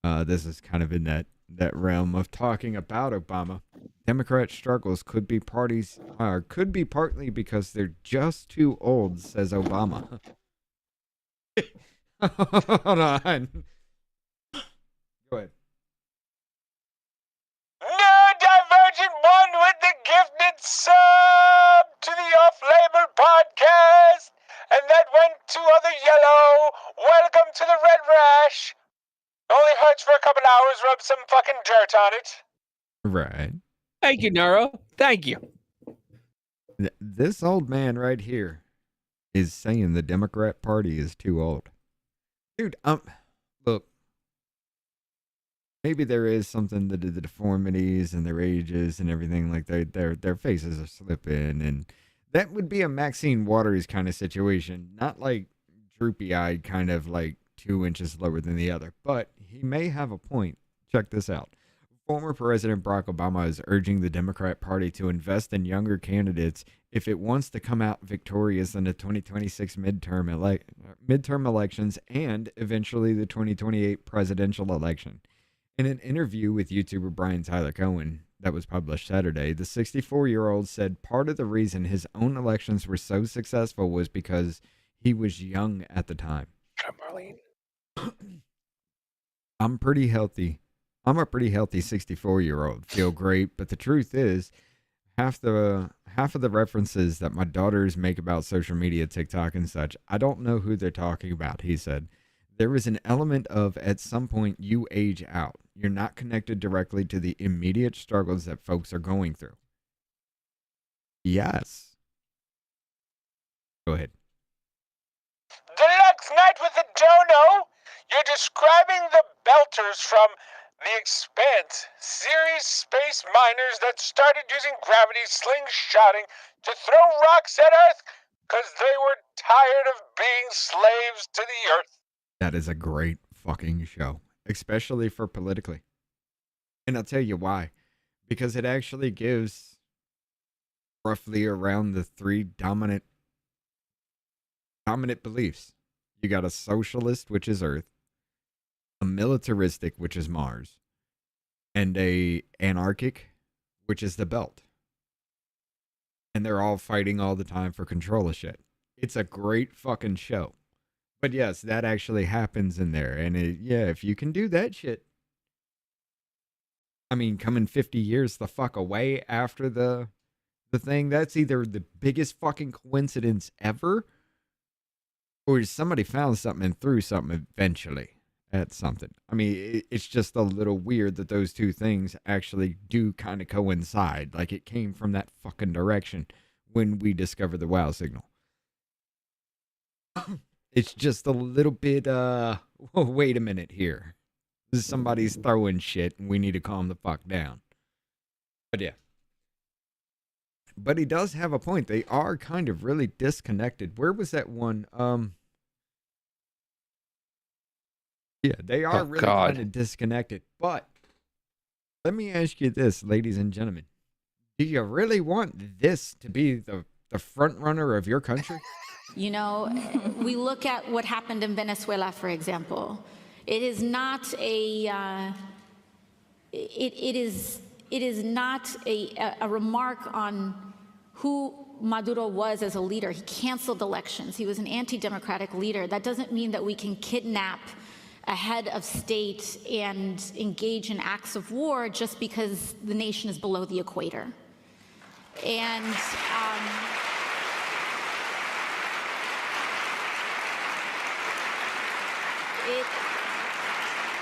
C: This is kind of in that realm of talking about Obama. Democrat struggles could be partly because they're just too old, says Obama. Hold on. Go ahead.
O: Neurodivergent one with the gifted sub to the Off-Label podcast, and that went to other yellow. Welcome to the red rash. Only hurts for a couple hours. Rub some fucking dirt on it.
C: Right.
B: Thank you, Neuro. Thank you.
C: This old man right here is saying the Democrat Party is too old. Dude, look. Maybe there is something to do the deformities and their ages and everything, like their faces are slipping, and that would be a Maxine Waters kind of situation, not like droopy-eyed, kind of like 2 inches lower than the other. But he may have a point. Check this out. Former President Barack Obama is urging the Democrat Party to invest in younger candidates if it wants to come out victorious in the 2026 midterm elections and eventually the 2028 presidential election. In an interview with YouTuber Brian Tyler Cohen that was published Saturday, the 64-year-old said part of the reason his own elections were so successful was because he was young at the time. I'm pretty healthy. I'm a pretty healthy 64-year-old. Feel great, but the truth is, half of the references that my daughters make about social media, TikTok and such, I don't know who they're talking about, he said. there is an element of at some point you age out. You're not connected directly to the immediate struggles that folks are going through. Yes. Go ahead.
O: Deluxe Night with the Dono. You're describing the belters from The Expanse, series space miners that started using gravity slingshotting to throw rocks at Earth because they were tired of being slaves to the Earth.
C: That is a great fucking show, especially for politically. And I'll tell you why. Because it actually gives roughly around the three dominant beliefs. You got a socialist, which is Earth, a militaristic, which is Mars, and a anarchic, which is the Belt. And they're all fighting all the time for control of shit. It's a great fucking show. But yes, that actually happens in there. And yeah, if you can do that shit, I mean, coming 50 years the fuck away after the thing, that's either the biggest fucking coincidence ever, or somebody found something and threw something eventually at something. I mean, it's just a little weird that those two things actually do kind of coincide. Like it came from that fucking direction when we discovered the WOW signal. It's just a little bit, wait a minute here. Somebody's throwing shit and we need to calm the fuck down. But yeah. But he does have a point. They are kind of really disconnected. Where was that one? Yeah, they are really kind of disconnected. But let me ask you this, ladies and gentlemen. Do you really want this to be the front runner of your country?
S: You know, we look at what happened in Venezuela, for example. It is not a it is not a remark on who Maduro was as a leader. He canceled elections. He was an anti-democratic leader. That doesn't mean that we can kidnap a head of state and engage in acts of war just because the nation is below the equator. And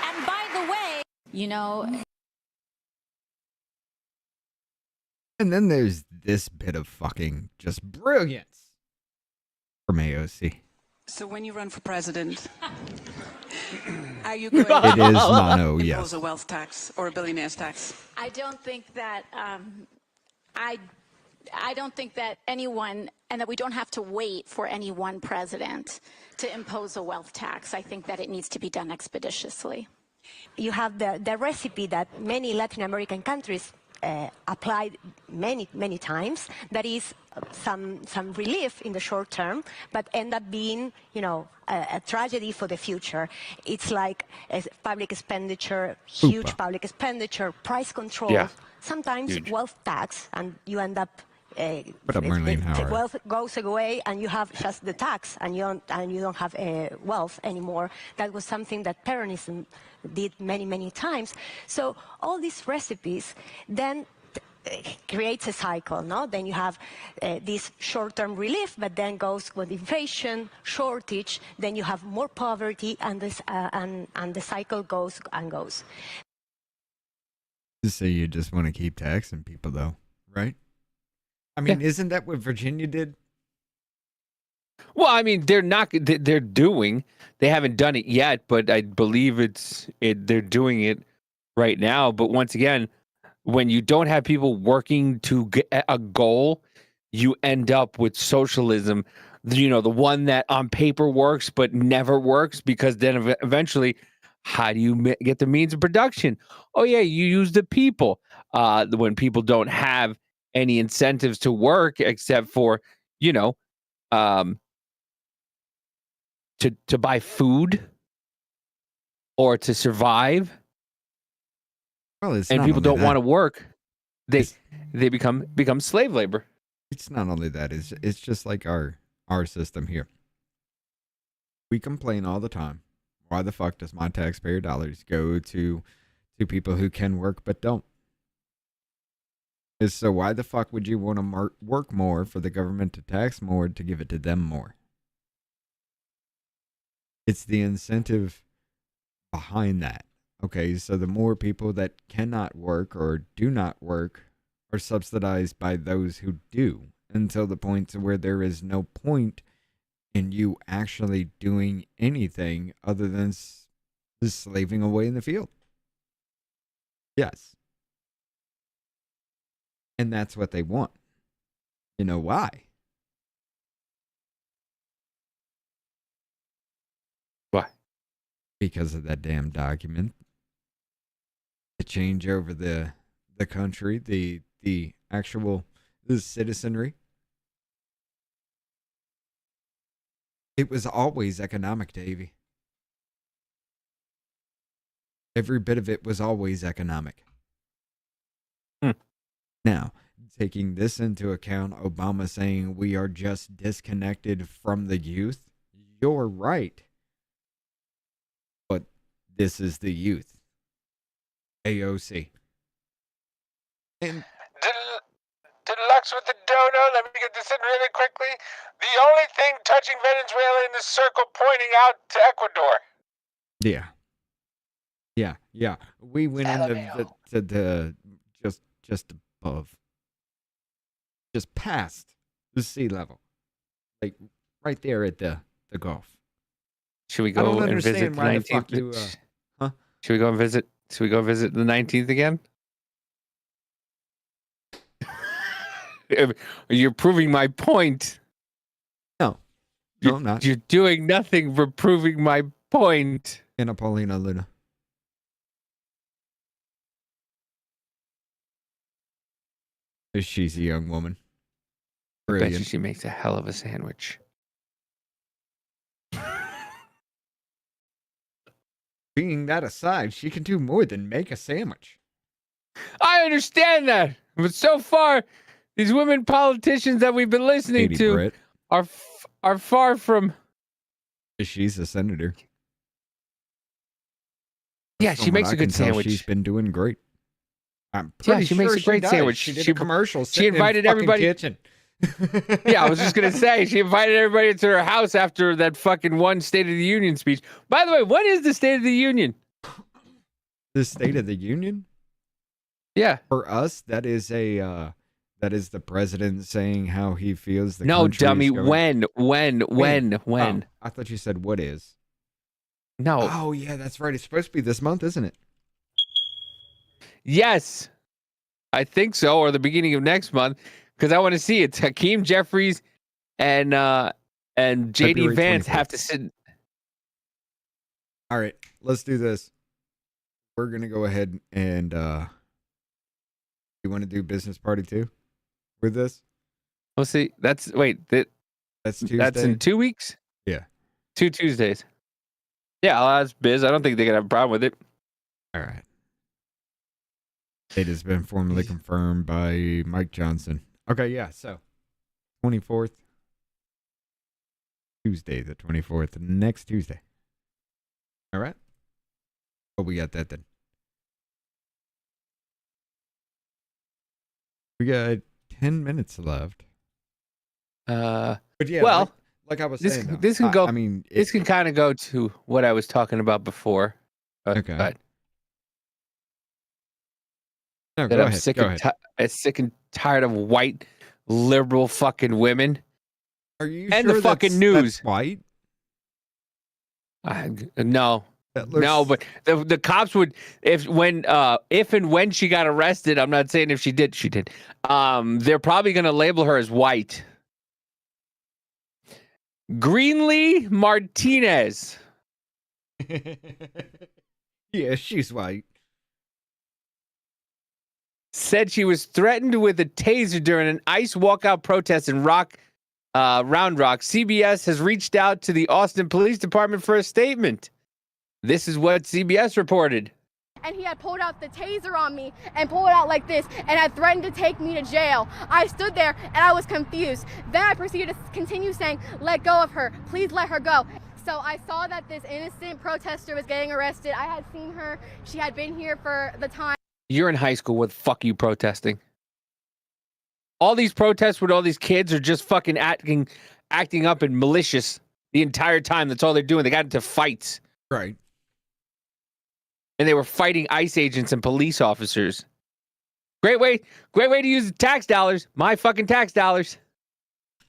S: and by the way, you know.
C: And then there's this bit of fucking just brilliance from AOC.
T: So when you run for president, are you going
C: It is mono,
T: impose
C: yes.
T: a wealth tax or a billionaire's tax?
S: I don't think that I don't think that anyone, and that we don't have to wait for any one president to impose a wealth tax. I think that it needs to be done expeditiously.
U: You have the recipe that many Latin American countries applied many times. That is some relief in the short term, but end up being, you know, a tragedy for the future. It's like public expenditure, huge public expenditure, price control, sometimes huge wealth tax, and you end up.
C: What up, Marlene Howard?
U: The wealth goes away, and you have just the tax, and you don't have wealth anymore. That was something that Peronism did many times. So all these recipes then creates a cycle, no? Then you have this short-term relief, but then goes with inflation, shortage. Then you have more poverty, and this and the cycle goes and goes.
C: So you just want to keep taxing people, though, right? I mean, isn't that what Virginia did?
B: Well, I mean, they're doing. They haven't done it yet, but I believe they're doing it right now. But once again, when you don't have people working to get a goal, you end up with socialism. You know, the one that on paper works but never works, because then eventually, how do you get the means of production? Oh yeah, you use the people. When people don't have any incentives to work except for, you know, to buy food or to survive.
C: Well, it's
B: and people don't want to work. They become slave labor.
C: It's not only that, it's just like our system here. We complain all the time. Why the fuck does my taxpayer dollars go to people who can work but don't? So why the fuck would you want to work more for the government to tax more to give it to them more? It's the incentive behind that. Okay, so the more people that cannot work or do not work are subsidized by those who do, until the point to where there is no point in you actually doing anything other than just slaving away in the field. Yes. And that's what they want. You know why?
B: Why?
C: Because of that damn document. The change over the country, the actual citizenry. It was always economic, Davey. Every bit of it was always economic. Now, taking this into account, Obama saying we are just disconnected from the youth, you're right. But this is the youth. AOC. And
O: Deluxe with the dono. Let me get this in really quickly. The only thing touching Venezuela in the circle pointing out to Ecuador.
C: Yeah. We went into the just above, just past the sea level, like right there at the Gulf.
B: Should we go and visit the 19th? Should we go and visit? Should we go visit the 19th again? You're proving my point.
C: No, I'm not.
B: You're doing nothing for proving my point.
C: Anna Paulina Luna. She's a young woman.
B: I bet
C: Brilliant.
B: you she makes a hell of a sandwich.
C: Being that aside, she can do more than make a sandwich.
B: I understand that, but so far, these women politicians that we've been listening
C: Katie
B: to
C: Britt.
B: are far from.
C: She's a senator.
B: Yeah,
C: From
B: she
C: what
B: makes
C: I
B: a good
C: can tell,
B: sandwich.
C: She's been doing great. I'm pretty
B: She
C: sure
B: makes a great
C: does.
B: sandwich.
C: She did a commercial.
B: She invited everybody.
C: Kitchen.
B: Yeah, I was just gonna say she invited everybody to her house after that fucking one State of the Union speech. By the way, what is the State of the Union?
C: The State of the Union?
B: Yeah.
C: For us, that is the president saying how he feels the
B: No,
C: country
B: dummy.
C: is going.
B: When?
C: Oh, I thought you said what is.
B: No.
C: Oh yeah, that's right. It's supposed to be this month, isn't it?
B: Yes, I think so, or the beginning of next month, because I want to see it. Hakeem Jeffries and JD
C: February
B: Vance
C: 24th.
B: have to sit.
C: All right, let's do this. We're gonna go ahead and you want to do business party too with this?
B: We'll see. That's
C: Tuesday.
B: That's in 2 weeks.
C: Yeah,
B: 2 Tuesdays. Yeah, I'll ask Biz. I don't think they're gonna have a problem with it.
C: all right. It has been formally confirmed by Mike Johnson. Okay, yeah, so 24th, Tuesday, the 24th, next Tuesday. All right? Oh, we got that then. We got 10 minutes left. But yeah,
B: well,
C: like I was
B: this
C: saying,
B: this can go.
C: I mean,
B: this can kind of go to what I was talking about before.
C: Okay.
B: But
C: no,
B: that
C: go
B: I'm
C: ahead.
B: sick
C: Go
B: and
C: ahead.
B: sick and tired of white liberal fucking women.
C: Are you
B: and
C: sure
B: the fucking
C: that's
B: news?
C: white?
B: No.
C: That looks-
B: No, but the cops would if and when she got arrested. I'm not saying if she did. She did. They're probably going to label her as white. Greenlee Martinez.
C: Yeah, she's white.
B: Said she was threatened with a taser during an ICE walkout protest in Round Rock. CBS has reached out to the Austin Police Department for a statement. This is what CBS reported.
A: And he had pulled out the taser on me and pulled it out like this and had threatened to take me to jail. I stood there and I was confused. Then I proceeded to continue saying, "Let go of her, please let her go." So I saw that this innocent protester was getting arrested. I had seen her. She had been here for the time.
B: You're in high school. What the fuck are you protesting? All these protests with all these kids are just fucking acting up and malicious. the entire time. That's all they're doing. They got into fights.
C: Right.
B: And they were fighting ICE agents and police officers. Great way to use the tax dollars. My fucking tax dollars.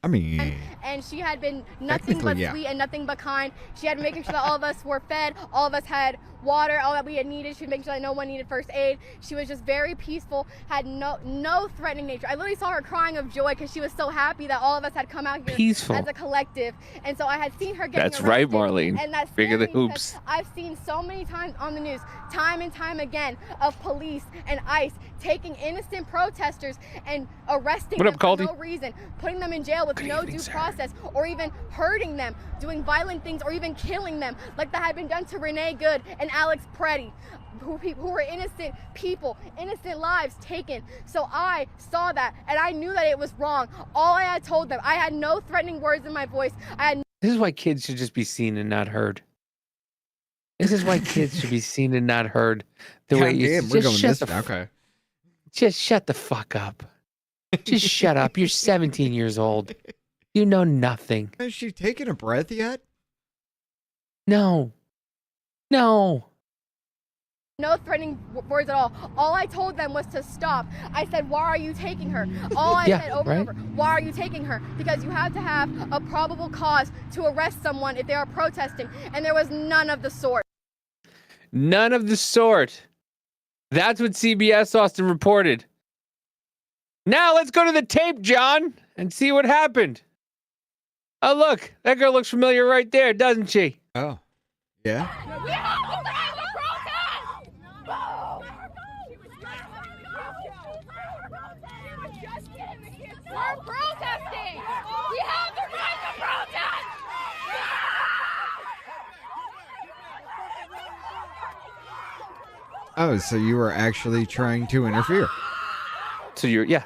C: I mean,
A: and she had been nothing but sweet and nothing but kind. She had making sure that all of us were fed, all of us had water, all that we had needed. She was making sure that no one needed first aid. She was just very peaceful, had no threatening nature. I literally saw her crying of joy because she was so happy that all of us had come out here
B: Peaceful.
A: as a collective. And so I had seen her getting
B: That's right,
A: arrested,
B: Marlene.
A: And that's
B: Bigger the
A: scary
B: hoops.
A: because I've seen so many times on the news, time and time again, of police and ICE taking innocent protesters and arresting
B: What
A: them
B: up,
A: for
B: Caldy?
A: no reason, putting them in jail with no due process, or even hurting them, doing violent things, or even killing them, like that had been done to Renee Good and Alex Preddy, who were innocent people, innocent lives taken. So I saw that, and I knew that it was wrong. All I had told them, I had no threatening words in my voice.
B: This is why kids should just be seen and not heard. This is why kids should be seen and not heard. The way you
C: damn, we're
B: just
C: going
B: shut
C: this
B: the
C: way. Okay.
B: Just shut the fuck up. Just shut up. You're 17 years old. You know nothing.
C: Has she taken a breath yet?
B: No. No.
A: No threatening words at all. All I told them was to stop. I said, why are you taking her? All I said over and over, why are you taking her? Because you have to have a probable cause to arrest someone if they are protesting. And there was none of the sort.
B: None of the sort. That's what CBS Austin reported. Now let's go to the tape, John, and see what happened. Oh, look. That girl looks familiar right there, doesn't she?
C: Oh. Yeah?
A: We're protesting! We have the right to protest!
C: Oh, so you were actually trying to interfere.
B: So you're, yeah.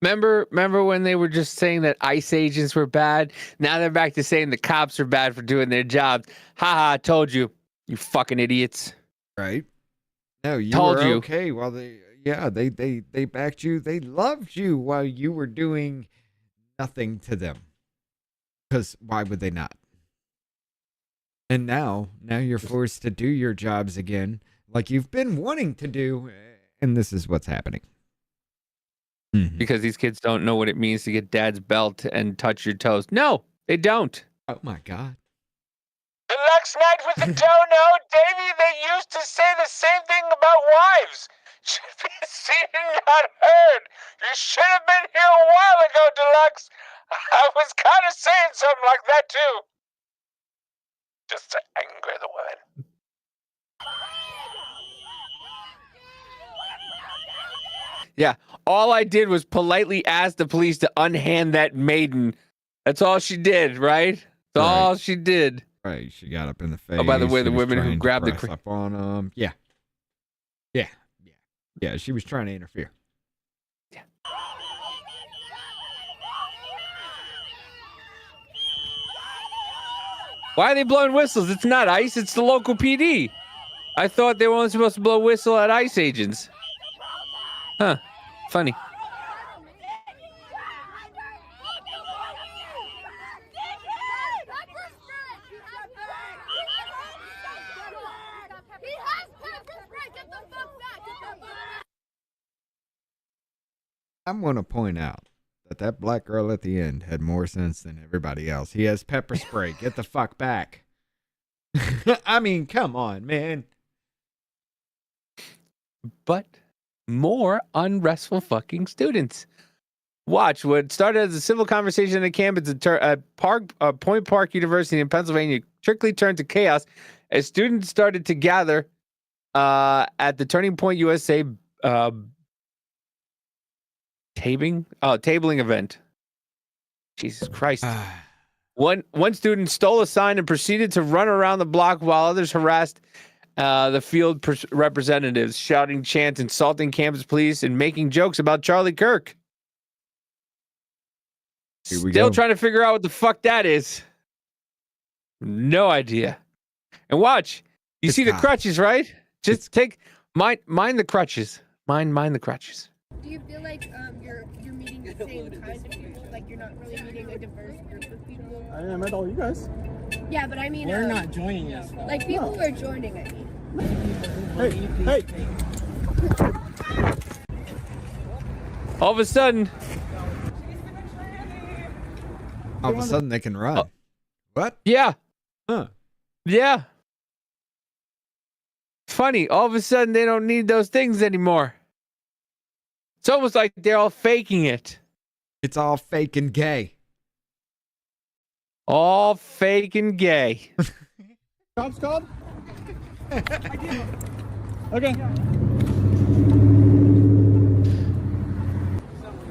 B: Remember when they were just saying that ICE agents were bad? Now they're back to saying the cops are bad for doing their job. Ha ha, told you. You fucking idiots.
C: Right? No, you
B: Told
C: were
B: you.
C: okay while they backed you. They loved you while you were doing nothing to them. Because why would they not? And now you're forced to do your jobs again like you've been wanting to do, and this is what's happening.
B: Because these kids don't know what it means to get dad's belt and touch your toes. No, they don't.
C: Oh my God.
O: Deluxe night with the dono, Davey. They used to say the same thing about wives. Should be seen and not heard. You should have been here a while ago, Deluxe. I was kind of saying something like that too. Just to anger the women.
B: Yeah, all I did was politely ask the police to unhand that maiden. That's all she did, right? That's all she did.
C: Right, she got up in the face.
B: Oh, by the way,
C: She
B: the
C: was
B: women who
C: trying to
B: grabbed the
C: press up on them. Yeah, she was trying to interfere.
B: Why are they blowing whistles? It's not ICE, it's the local PD. I thought they were only supposed to blow whistle at ICE agents. Huh, funny.
C: I'm going to point out that black girl at the end had more sense than everybody else. He has pepper spray. Get the fuck back. I mean, come on, man.
B: But more unrestful fucking students. Watch what started as a civil conversation at campus at Point Park University in Pennsylvania quickly turned to chaos as students started to gather at the Turning Point USA tabling event. Jesus Christ. One student stole a sign and proceeded to run around the block while others harassed the field representatives, shouting chants, insulting campus police, and making jokes about Charlie Kirk.
C: Here we
B: Still
C: go.
B: trying to figure out what the fuck that is. No idea. And watch. You see the crutches, right? Just mind the crutches. Mind the crutches.
A: Do you feel like you're meeting the same kind of people? Like you're not really meeting a diverse group of people?
F: I met all you guys.
A: Yeah, but I mean,
F: We're not joining this.
A: Like people who are joining, I mean.
F: Hey.
B: All of a sudden,
C: they can run. What?
B: Yeah.
C: Huh.
B: Yeah. Funny. All of a sudden, they don't need those things anymore. It's almost like they're all faking it.
C: It's all fake and gay.
B: All fake and gay.
F: Cops called? Okay.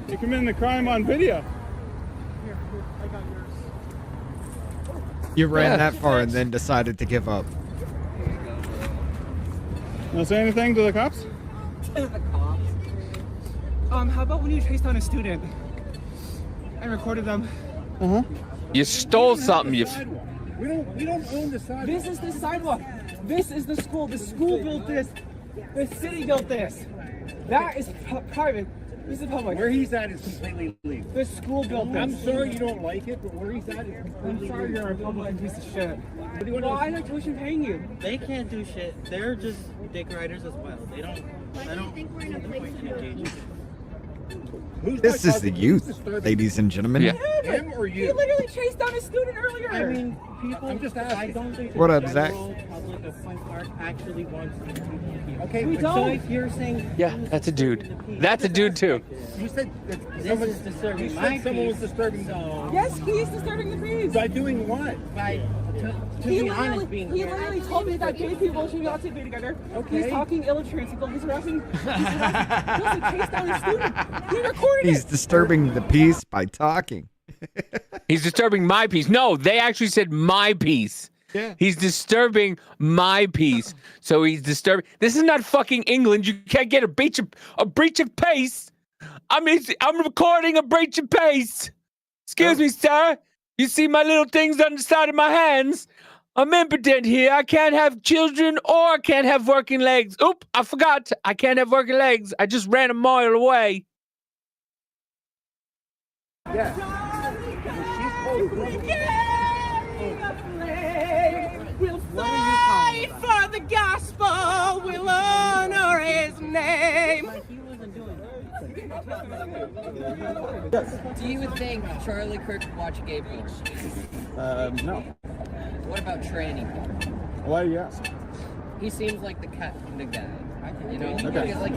F: You committing the crime on video. Here, I got yours.
C: You ran that far and then decided to give up.
F: Want to say anything to the cops?
V: To the cops? How about when you chased down a student and recorded them?
B: You stole something.
F: We don't own the sidewalk.
V: This is the sidewalk. This is the school. The school built this. The city built this. That is private. This is public.
F: Where he's at is completely legal.
V: The school built this.
F: I'm sorry you don't like it, but where he's at is completely
V: I'm sorry
F: legal.
V: you're a Republican piece of shit.
F: What do you want
V: Well,
F: to
V: I like tuition paying you.
W: They can't do shit. They're just dick riders as well. They don't. I don't think we're in a place to
C: This is the youth, ladies and gentlemen.
B: Yeah.
F: Him or you?
V: He literally chased down a student earlier.
W: I mean, people.
F: I'm just asking.
W: I don't think
C: What
W: the
C: up, Zach?
W: federal public of Point Park actually wants to keep here.
F: Okay,
W: we
F: but
W: don't.
F: so
W: So if you're saying
B: Yeah, that's a dude. That's a dude too.
F: You said that
W: this is disturbing my
F: someone was
W: peace,
F: disturbing.
W: so
V: Yes, he is disturbing the peace.
F: By doing what?
W: by to
V: He
W: be honest, being
V: he literally told me that gay people should not be together.
F: Okay.
V: He's talking ill of trans people. He's harassing. He chased down a student. He recorded
C: He's
V: it.
C: disturbing the peace by talking.
B: He's disturbing my peace. No, they actually said my peace.
C: Yeah.
B: He's disturbing my peace. So he's disturbing. This is not fucking England. You can't get a breach of peace. I'm recording a breach of peace. Excuse me, sir. You see my little things on the side of my hands? I'm impotent here. I can't have children or I can't have working legs. Oop, I forgot. I can't have working legs. I just ran a mile away.
F: Yeah.
V: We'll fight for the gospel. We'll honor his name.
X: Do you think Charlie Kirk would watch gay porn?
F: No.
X: What about tranny porn?
F: Why do you ask?
X: He seems like the kind of guy. You know?
F: Okay.
X: Because, like,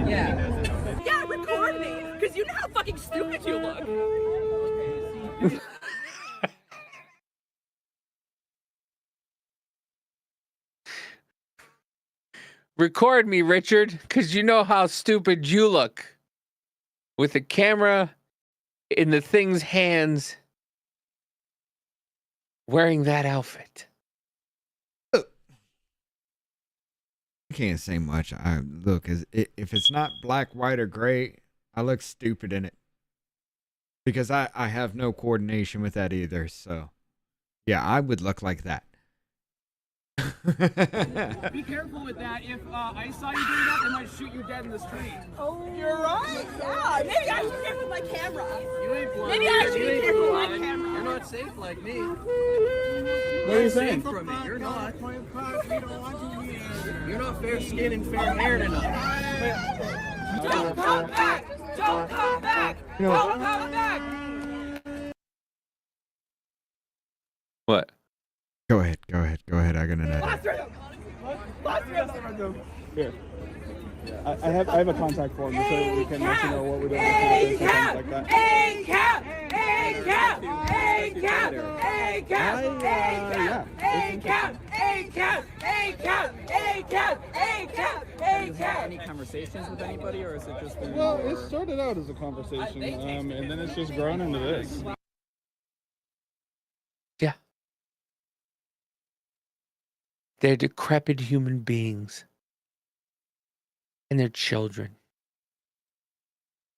X: yeah.
V: Yeah, record me, because you know how fucking stupid you look.
B: Record me, Richard, because you know how stupid you look. With the camera in the thing's hands, wearing that outfit.
C: I can't say much. If it's not black, white, or gray, I look stupid in it. Because I have no coordination with that either. So, yeah, I would look like that.
V: Be careful with that. If I saw you doing that, they might shoot you dead in the street. Oh, you're right. Yeah. Maybe I should be careful with my camera.
W: You ain't blind.
V: Maybe I should be careful with my
W: blind.
V: camera.
W: You're not safe like me.
F: What are you saying?
W: From me. You're not. You're not fair skinned and fair haired enough.
V: Don't come back. Don't come back. Don't come back.
B: What?
C: Go ahead. I got an edit.
F: Here. I have a contact form so we can let you know what we're doing and things like that.
V: Have you had any conversations with anybody, or is it just been
F: Well, it started out as a conversation, and then it's just grown into this.
B: Yeah. They're decrepit human beings. And they're children.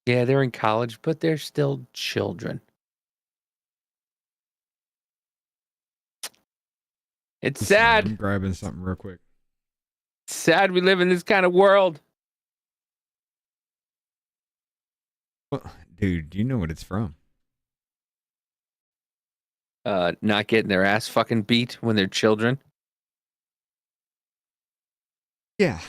B: Yeah, they're in college, but they're still children. It's sad.
C: I'm grabbing something real quick.
B: It's sad we live in this kind of world.
C: Well, dude, do you know what it's from?
B: Not getting their ass fucking beat when they're children.
C: Yeah.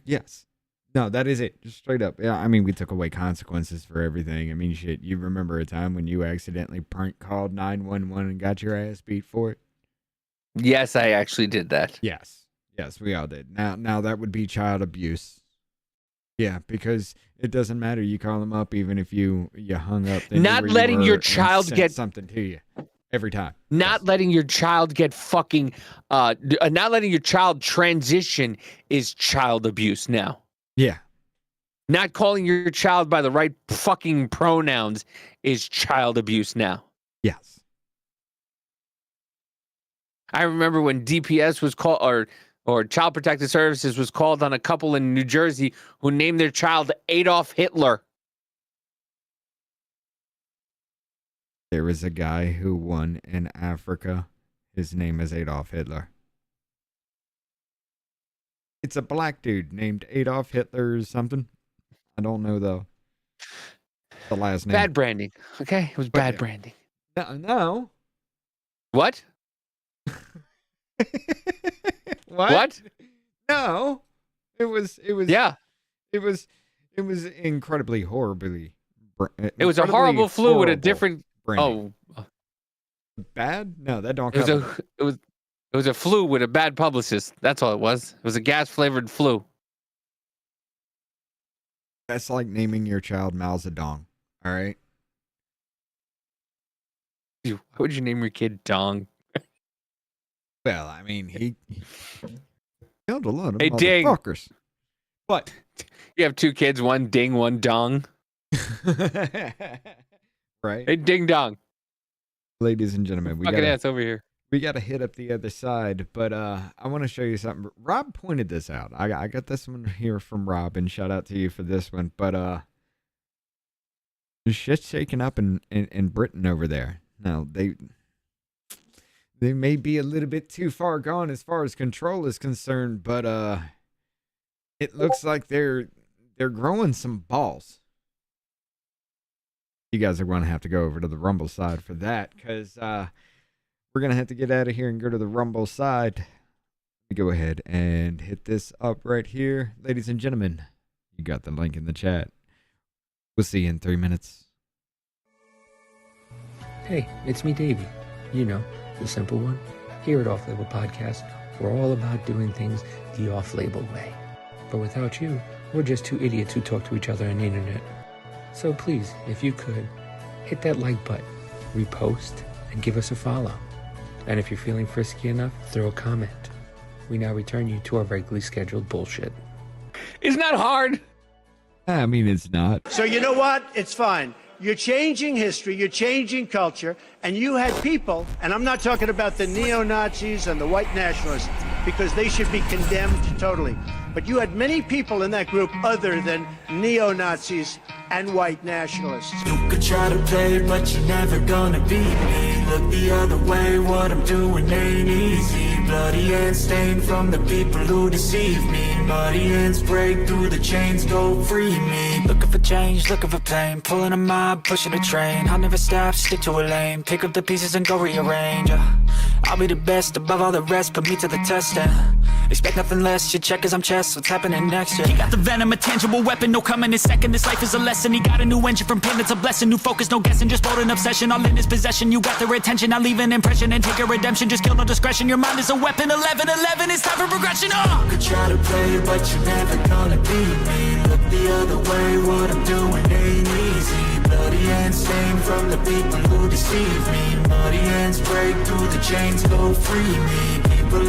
C: Yes. No, that is it. Just straight up. Yeah, I mean, we took away consequences for everything. I mean, shit, you remember a time when you accidentally prank called 911 and got your ass beat for it?
B: Yes, I actually did that.
C: Yes. Yes, we all did. Now that would be child abuse. Yeah, because it doesn't matter. You call them up even if you hung up.
B: Not letting your child get
C: something to you every time.
B: Not letting your child get fucking not letting your child transition is child abuse now.
C: Yeah.
B: Not calling your child by the right fucking pronouns is child abuse now.
C: Yes.
B: I remember when DPS was called, or Child Protective Services was called on a couple in New Jersey who named their child Adolf Hitler.
C: There was a guy who won in Africa. His name is Adolf Hitler. It's a black dude named Adolf Hitler or something. I don't know, though. The last name.
B: Bad branding. Okay? It was bad branding.
C: No.
B: What?
C: What? No. It was
B: yeah.
C: It was incredibly horribly.
B: It was a horrible flu with a different
C: branding. Bad? No, that don't count.
B: It was a flu with a bad publicist. That's all it was. It was a gas flavored flu.
C: That's like naming your child Mao Zedong. All right.
B: Why would you name your kid Dong?
C: Well, I mean, he killed a lot of
B: Hey, Ding.
C: motherfuckers. What?
B: You have two kids, one ding, one dong.
C: Right.
B: Hey, ding dong.
C: Ladies and gentlemen, we
B: Fucking ass over here.
C: We got to hit up the other side, but I want to show you something. Rob pointed this out. I got this one here from Rob, and shout out to you for this one. But shit's shaking up in Britain over there. Now they may be a little bit too far gone as far as control is concerned, but it looks like they're growing some balls. You guys are going to have to go over to the Rumble side for that, because we're going to have to get out of here and go to the Rumble side. Let me go ahead and hit this up right here. Ladies and gentlemen, you got the link in the chat. We'll see you in 3 minutes.
G: Hey, it's me, Davey. You know, the simple one. Here at Off Label Podcast, we're all about doing things the off-label way. But without you, we're just two idiots who talk to each other on the internet. So please, if you could, hit that like button, repost, and give us a follow. And if you're feeling frisky enough, throw a comment. We now return you to our regularly scheduled bullshit.
B: Isn't that hard?
C: I mean, it's not.
H: So you know what? It's fine. You're changing history, you're changing culture, and you had people, and I'm not talking about the neo-Nazis and the white nationalists, because they should be condemned totally. But you had many people in that group other than neo-Nazis and white nationalists.
I: You could try to play, but you're never gonna beat me. Look the other way, what I'm doing ain't easy. Bloody hands stained from the people who deceive me. Muddy hands break through the chains, go free me. Looking for change, looking for pain. Pulling a mob, pushing a train. I'll never stop, stick to a lane. Pick up the pieces and go rearrange. I'll be the best above all the rest, put me to the test. Expect nothing less, your check as I'm chess. What's happening next? He got the venom, a tangible weapon, no coming in second. This life is a lesson. He got a new engine from pain, it's a blessing. New focus, no guessing, just bold an obsession. All in his possession, you got their attention. I'll leave an impression and take a redemption. Just kill no discretion, your mind is a weapon. 11-11, it's time for progression. You could try to play, but you're never gonna beat me. Look the other way, what I'm doing ain't easy. Bloody hands stained from the people who deceive me. Muddy hands break through the chains, go free me. People